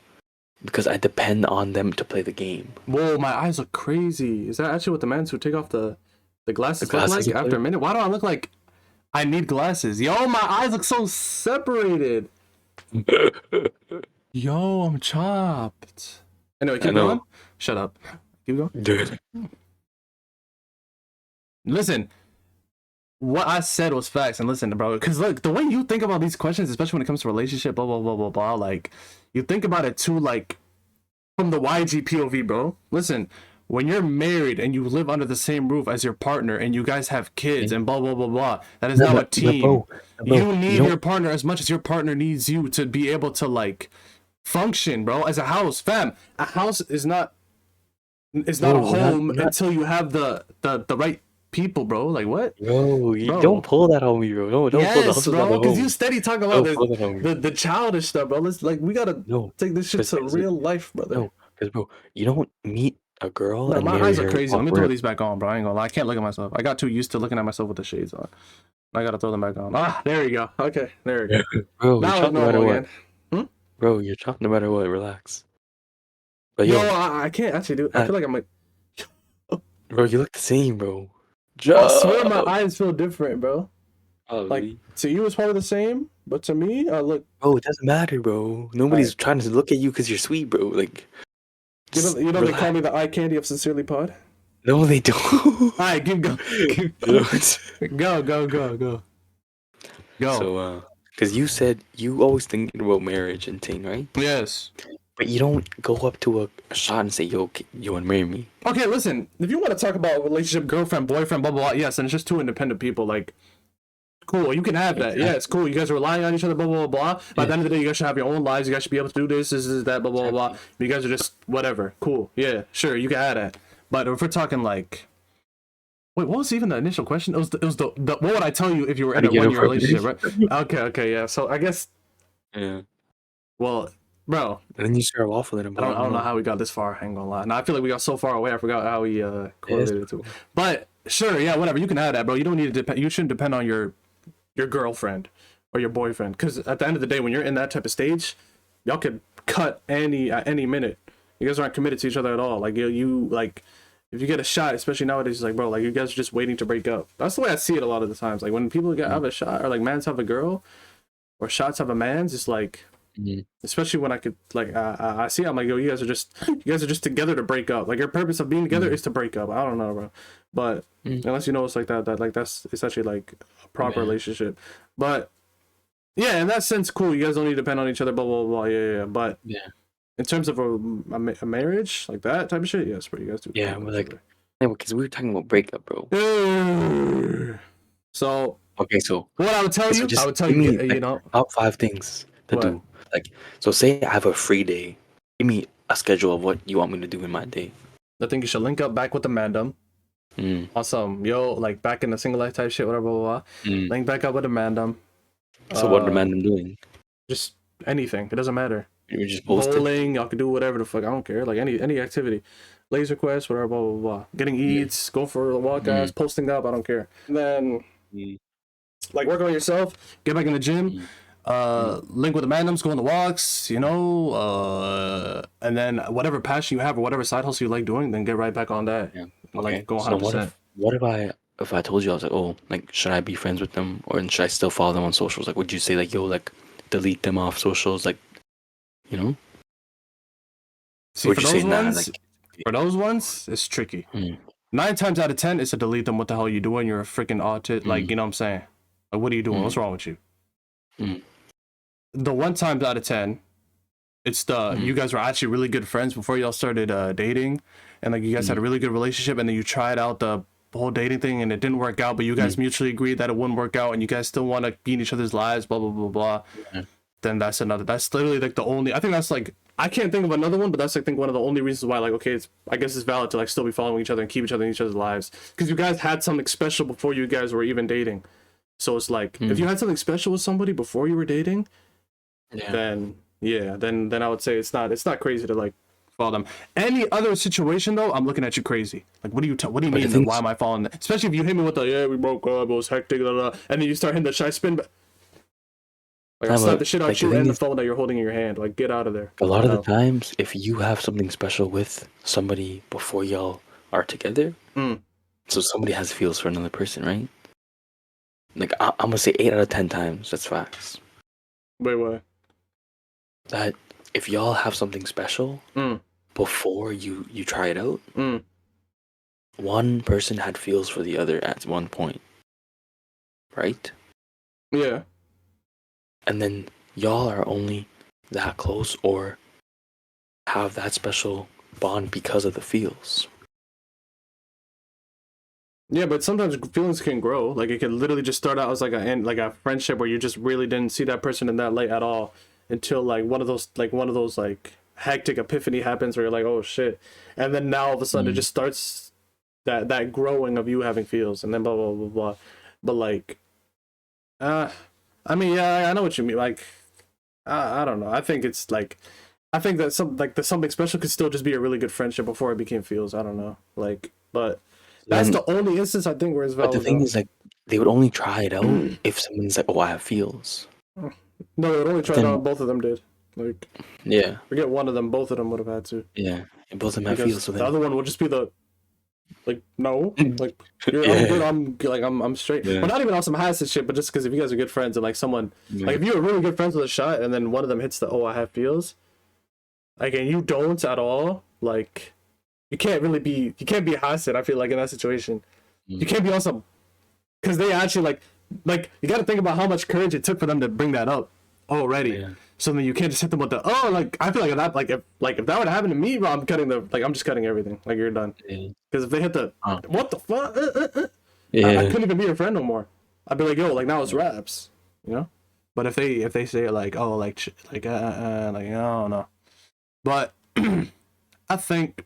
because I depend on them to play the game. Whoa, my eyes look crazy. Is that actually what the mans who take off the glasses look like after a minute? Why do I look like I need glasses? Yo, my eyes look so separated. Yo, I'm chopped. Anyway, keep going. Shut up. Keep going. Dude. Listen, what I said was facts, and listen, bro, because look, the way you think about these questions, especially when it comes to relationship, blah blah blah blah blah, like you think about it too, like from the YG POV, bro. Listen, when you're married and you live under the same roof as your partner, and you guys have kids, and blah blah blah blah, that is now a team. Bro, you need your partner as much as your partner needs you to be able to like function, bro. As a house, fam, a house is not a home until you have the right people, bro. Like what? Bro, don't pull that on me, bro. No, don't pull that on me. Because you steady talking about the childish stuff, bro. Let's we gotta take this shit to real life, brother. No, because bro, you don't meet a girl and my eyes are crazy. Let me throw these back on, bro. I ain't gonna lie. I can't look at myself. I got too used to looking at myself with the shades on. I gotta throw them back on. There you go. Okay, there you go. Bro, now you're no matter what. Bro, you're chopped no matter what. Relax. But I can't actually do it. I feel like I'm like. Bro, you look the same, bro. I swear my eyes feel different, bro. Probably. Like to you it's probably the same, but to me, I look. Bro, it doesn't matter, bro. Nobody's trying to look at you because you're sweet, bro. Like, you know they call me the eye candy of SincerelyPod. No, they don't. All right, keep going. Go. So, because you said you always thinking about marriage and thing, right? Yes. But you don't go up to a shot and say, yo, you want to marry me? Okay, listen. If you want to talk about relationship, girlfriend, boyfriend, blah, blah, blah, yes, and it's just two independent people, like, cool, you can have that. Exactly. Yeah, it's cool. You guys are relying on each other, blah, blah, blah, blah. By the end of the day, you guys should have your own lives. You guys should be able to do this, that, blah, blah, blah. You guys are just whatever. Cool. Yeah, sure, you can have that. But if we're talking like... Wait, what was even the initial question? It was the what would I tell you if you were in a 1-year relationship, right? Okay, yeah. So I guess... Yeah. Well, bro... And then you start waffling about I don't know how we got this far, I ain't gonna lie. Now, I feel like we got so far away, I forgot how we correlated it to. But, sure, yeah, whatever. You can have that, bro. You don't need to depend... You shouldn't depend on your girlfriend or your boyfriend, because at the end of the day, when you're in that type of stage, y'all could cut at any minute. You guys aren't committed to each other at all. Like you like, if you get a shot, especially nowadays, like, bro, like, you guys are just waiting to break up. That's the way I see it a lot of the times. Like, when people have a shot, or like mans have a girl, or shots have a man's, it's like, especially when I could, like, I see, I'm like, yo, you guys are just together to break up. Like, your purpose of being together is to break up. I don't know, bro, but unless you know it's like that like that's essentially like a proper relationship. But yeah, in that sense, cool. You guys don't need to depend on each other, blah blah blah. Yeah. But in terms of a marriage, like that type of shit, yes, bro, you guys do. Yeah, we're like, because we were talking about breakup, bro. So okay, so what I would tell you, you know, top 5 things to do. Like, so say I have a free day. Give me a schedule of what you want me to do in my day. I think you should link up back with the mandem. Awesome, yo, like back in the single life type shit, whatever, blah, blah, blah. Link back up with the mandem. So what are the mandem doing? Just anything. It doesn't matter. You're just posting. Bowling, y'all can do whatever the fuck. I don't care. Like any activity. Laser quest, whatever, blah, blah, blah. Getting eats, go for a walk, guys, posting up, I don't care. And then, like, work on yourself, get back in the gym, link with the mandems, go on the walks, you know, and then whatever passion you have or whatever side hustle you like doing, then get right back on that. Yeah. Okay. Like, go 100%. So what if I told you, I was like, oh, like, should I be friends with them, or should I still follow them on socials? Like, would you say, like, yo, like, delete them off socials, like, you know? See, for those ones, it's tricky. 9 times out of 10 is to delete them. What the hell are you doing? You're a freaking autist. Like, you know what I'm saying? Like, what are you doing? What's wrong with you? The 1 times out of 10, it's the you guys were actually really good friends before y'all started dating, and like you guys had a really good relationship, and then you tried out the whole dating thing and it didn't work out, but you guys mutually agreed that it wouldn't work out, and you guys still want to be in each other's lives, blah blah blah blah. Then that's literally like the only, I think that's like, I can't think of another one, but that's, I think, one of the only reasons why, like, okay, it's, I guess it's valid to like still be following each other and keep each other in each other's lives, because you guys had something special before you guys were even dating. So it's like, if you had something special with somebody before you were dating, then I would say it's not crazy to like follow them. Any other situation though, I'm looking at you crazy. Like, what do you mean? Then why am I following that? Especially if you hit me with the we broke up, it was hectic, blah, blah, and then you start hitting the shy spin. But like, I slap the shit out like, you and the phone that you're holding in your hand. Like, get out of there. A lot of the times, if you have something special with somebody before y'all are together, so somebody has feels for another person, right? Like, I'm gonna say 8 out of 10 times, that's facts. Wait, what? That if y'all have something special before you try it out, one person had feels for the other at one point, right? Yeah. And then y'all are only that close or have that special bond because of the feels. Yeah, but sometimes feelings can grow. Like, it can literally just start out as like a friendship where you just really didn't see that person in that light at all until like one of those hectic epiphany happens where you're like, oh shit, and then now all of a sudden it just starts that growing of you having feels, and then blah blah blah blah. But like, I mean, yeah, I know what you mean. Like, I don't know. I think it's like, I think that something special could still just be a really good friendship before it became feels. I don't know. Like, but that's the only instance I think where it's valid. But the thing is, like, they would only try it out if someone's like, oh, I have feels. No, they would only try it out. Both of them did. Like, yeah. Forget one of them. Both of them would have had to. Yeah, and both of them have feels. So the other one would just be the, like, no, like, I'm good. I'm straight. Yeah. Well, not even on some high shit, but just because if you guys are good friends and like someone, like, if you were really good friends with a shot and then one of them hits the I have feels, like, and you don't at all, like, you can't be hostage. I feel like in that situation, you can't be on some, because they actually like you got to think about how much courage it took for them to bring that up already. Yeah. So then you can't just hit them with the like I feel like that if that would happen to me, bro, I'm just cutting everything. Like you're done. Because if they hit the what the fuck, I couldn't even be your friend no more. I'd be like, yo, like now it's raps, you know. But if they say like like I don't know. But I think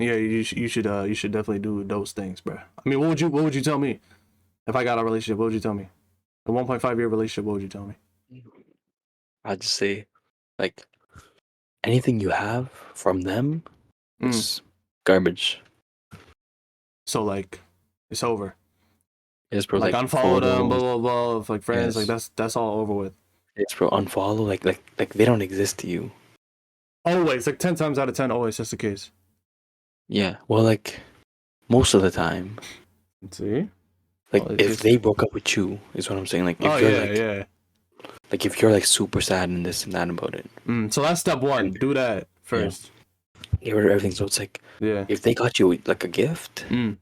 you should definitely do those things, bro. I mean, what would you tell me if I got a relationship? What would you tell me? A 1.5 year relationship. What would you tell me? I'd just say, like, anything you have from them is garbage. So like, it's over. Yes, bro. Like unfollow them, blah blah blah. If, like friends, Yes. like that's all over with. Yes, bro. Unfollow, like they don't exist to you. Always, like 10 times out of 10, always that's the case. Yeah. Well, like most of the time. See. Like if they broke up with you, is what I'm saying. Like if you're like if you're like super sad and this and that about it. So that's step one. Do that first. Get rid of everything. So it's like, if they got you like a gift, I'm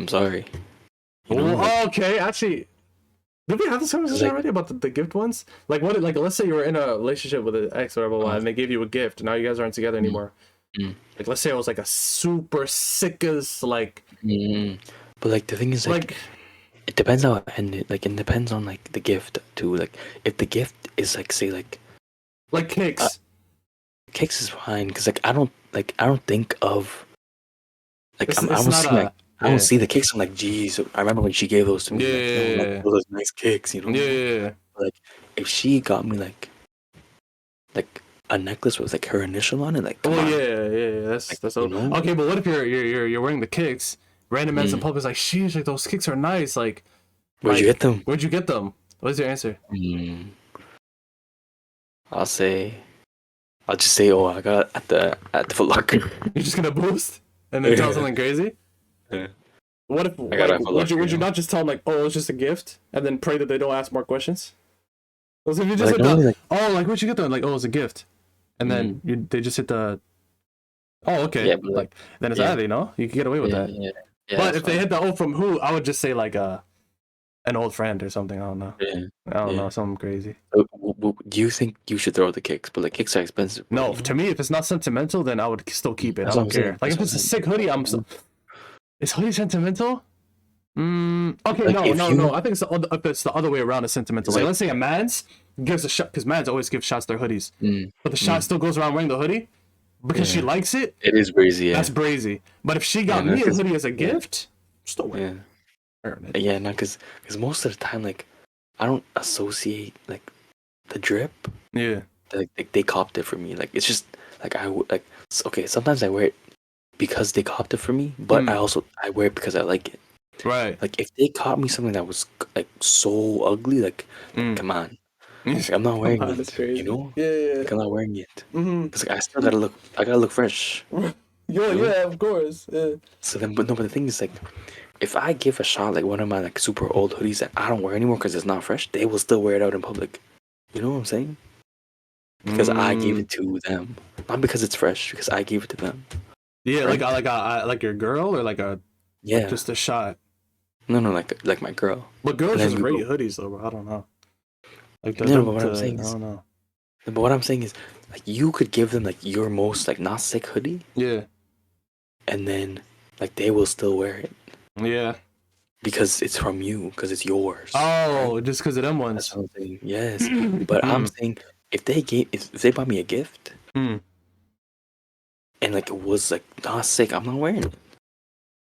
sorry. You know, okay, actually, did we have this conversation already about the gift ones? Like what? Like let's say you were in a relationship with an ex or whatever, and they gave you a gift, and now you guys aren't together anymore. Like let's say it was like a super sickest like. But like the thing is like it depends how it ended. Like it depends on like the gift too. Like if the gift is like say like kicks. Kicks is fine because like I don't think of like I don't see the kicks. I'm like, geez, I remember when she gave those to me. Like, those nice kicks, you know. Yeah. Like if she got me like a necklace with like her initial on it, like come on. That's all. Okay, but what if you're wearing the kicks? Random man's in public is like, sheesh, like those kicks are nice. Like, where'd you get them? Where'd you get them? What is your answer? I'll just say, oh, I got it at the Foot Locker. You're just gonna boost and then tell something crazy? Yeah. What if would you not just tell them like, oh, it's just a gift, and then pray that they don't ask more questions? Because if you just hit the where'd you get that? Like, oh, it's a gift, and then they just hit the, oh, okay, yeah, but like then it's that, you know, you can get away with that. Yeah, but if they hit the from who, I would just say like an old friend or something. I don't know. I don't know, something crazy. Do you think you should throw the kicks? But like kicks are expensive. No, to me, if it's not sentimental, then I would still keep it. I don't care. Like if it's a sick hoodie, is hoodie sentimental? Okay, like no. I think if it's the other way around, it's sentimental. Like let's say a man's gives a shot, because man's always give shots their hoodies, but the shot still goes around wearing the hoodie because she likes it. It is brazy. Yeah, that's brazy. But if she got me a hoodie as a gift, still wear it. Yeah, no, because most of the time, like I don't associate like the drip. Yeah, like they copped it for me. Like it's just like okay. Sometimes I wear it because they copped it for me, but I wear it because I like it. Right. Like if they caught me something that was like so ugly, like come on, like, I'm not wearing it. You know? Yeah. Like I'm not wearing it. Cause like, I gotta look fresh. Yeah, of course. Yeah. So then, but the thing is like, if I give a shot like one of my like super old hoodies that I don't wear anymore because it's not fresh, they will still wear it out in public. You know what I'm saying? Because I gave it to them, not because it's fresh. Because I gave it to them. Yeah, right? like your girl or like just a shot. No, like my girl. But girls just rate hoodies though, bro. I don't know. Like but what I'm saying is, I don't know. But what I'm saying is, like you could give them like your most like not sick hoodie. Yeah. And then like they will still wear it. Yeah. Because it's from you, because it's yours. Oh, right? Just because of them ones. That's what I'm saying. Yes, but I'm saying if they bought me a gift, and like it was like not sick, I'm not wearing it.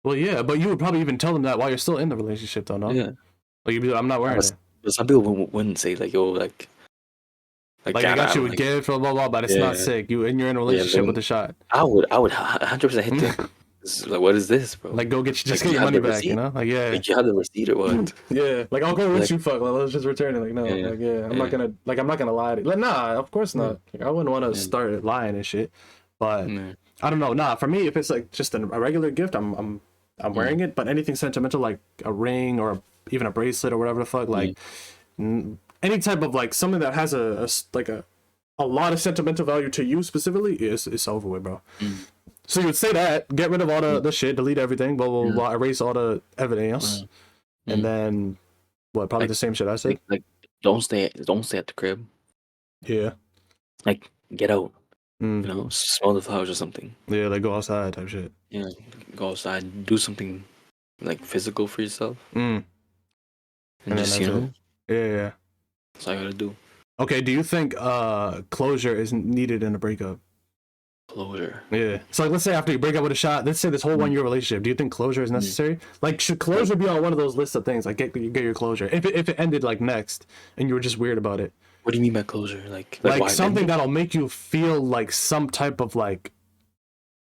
Well, yeah, but you would probably even tell them that while you're still in the relationship, though, no? Yeah. Like you'd be like, I'm not wearing it. But some people wouldn't say like, yo, like I got you a gift, blah blah blah, but it's not sick. You're in a relationship with the shot. I would 100% hit them. Like, what is this, bro? Like, go get your money back, you know? Like, yeah. Like, you have the receipt or what? Yeah. Like, I'll go with you, fuck. Like, let's just return it. Like, no. Like, I'm not gonna lie to you. Like, nah, of course not. Like, I wouldn't want to start lying and shit. But I don't know. Nah, for me, if it's like just a regular gift, I'm wearing it. But anything sentimental, like a ring or even a bracelet or whatever the fuck, like any type of like something that has a lot of sentimental value to you specifically, is over with, bro. So you would say that, get rid of all the shit, delete everything, blah, blah, blah, erase all the everything else. And then, what, probably like, the same shit I said? Like Don't stay at the crib. Yeah. Like, get out. Mm. You know, smell the flowers or something. Yeah, like go outside type shit. Yeah, go outside, do something like physical for yourself, Mm. and then just that's it. Yeah. that's all you gotta do. Okay, do you think closure is needed in a breakup? Closure. Yeah. So like, let's say after you break up with a shot, let's say this whole 1 year relationship, do you think closure is necessary? Like, should closure be on one of those lists of things? Like, get your closure. If it ended like next, and you were just weird about it. What do you mean by closure? Like Like something that'll make you feel like some type of like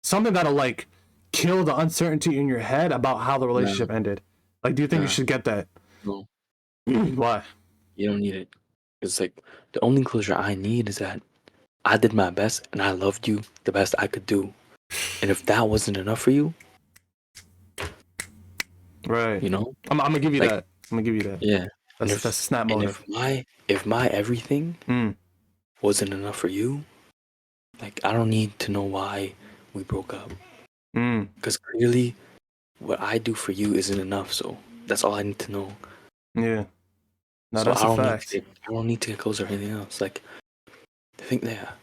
something that'll like kill the uncertainty in your head about how the relationship ended. Like, do you think you should get that? No. Why? You don't need it. It's like the only closure I need is that I did my best and I loved you the best I could do. And if that wasn't enough for you, right? You know, I'm gonna give you that. I'm gonna give you that. Yeah. That's a snap motive. If my everything wasn't enough for you, like I don't need to know why we broke up. Because clearly, what I do for you isn't enough. So that's all I need to know. Yeah. No, so that's a fact. I don't need to get close or anything else. Like, I think that.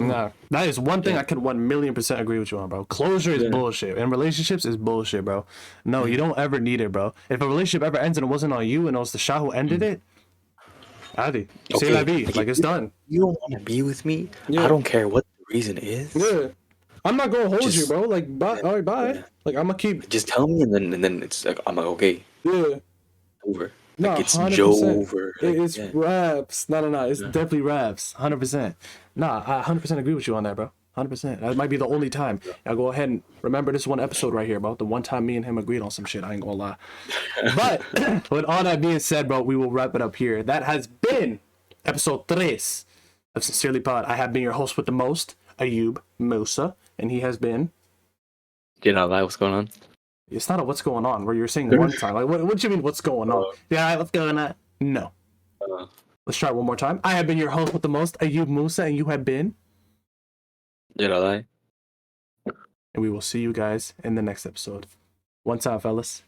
Nah, that is one thing I could 1,000,000% agree with you on, bro. Closure is bullshit, and relationships is bullshit, bro. No, you don't ever need it, bro. If a relationship ever ends and it wasn't on you and it was the shot who ended it, Adi, say la vie, like it's done. You don't want to be with me. Yeah. I don't care what the reason is. Yeah, I'm not gonna hold you, bro. Like, bye, all right, bye. Yeah. Like, I'm gonna keep. Just tell me, and then it's like I'm like, okay. Yeah. Over. No, like it's 100%. over. Like, it's raps. No. It's definitely raps. 100%. Nah, I 100% agree with you on that, bro. 100%. That might be the only time. I'll go ahead and remember this one episode right here, bro. The one time me and him agreed on some shit. I ain't gonna lie. But with all that being said, bro, we will wrap it up here. That has been episode 3 of Sincerely Pod. I have been your host with the most, Ayub Musa, and he has been. You know, what's going on? It's not a what's going on where you're saying one time. Like, what do you mean what's going on? Yeah, what's going on? No. Let's try it one more time. I have been your host with the most, Ayub Musa, and you have been. You know, and we will see you guys in the next episode. One time, fellas.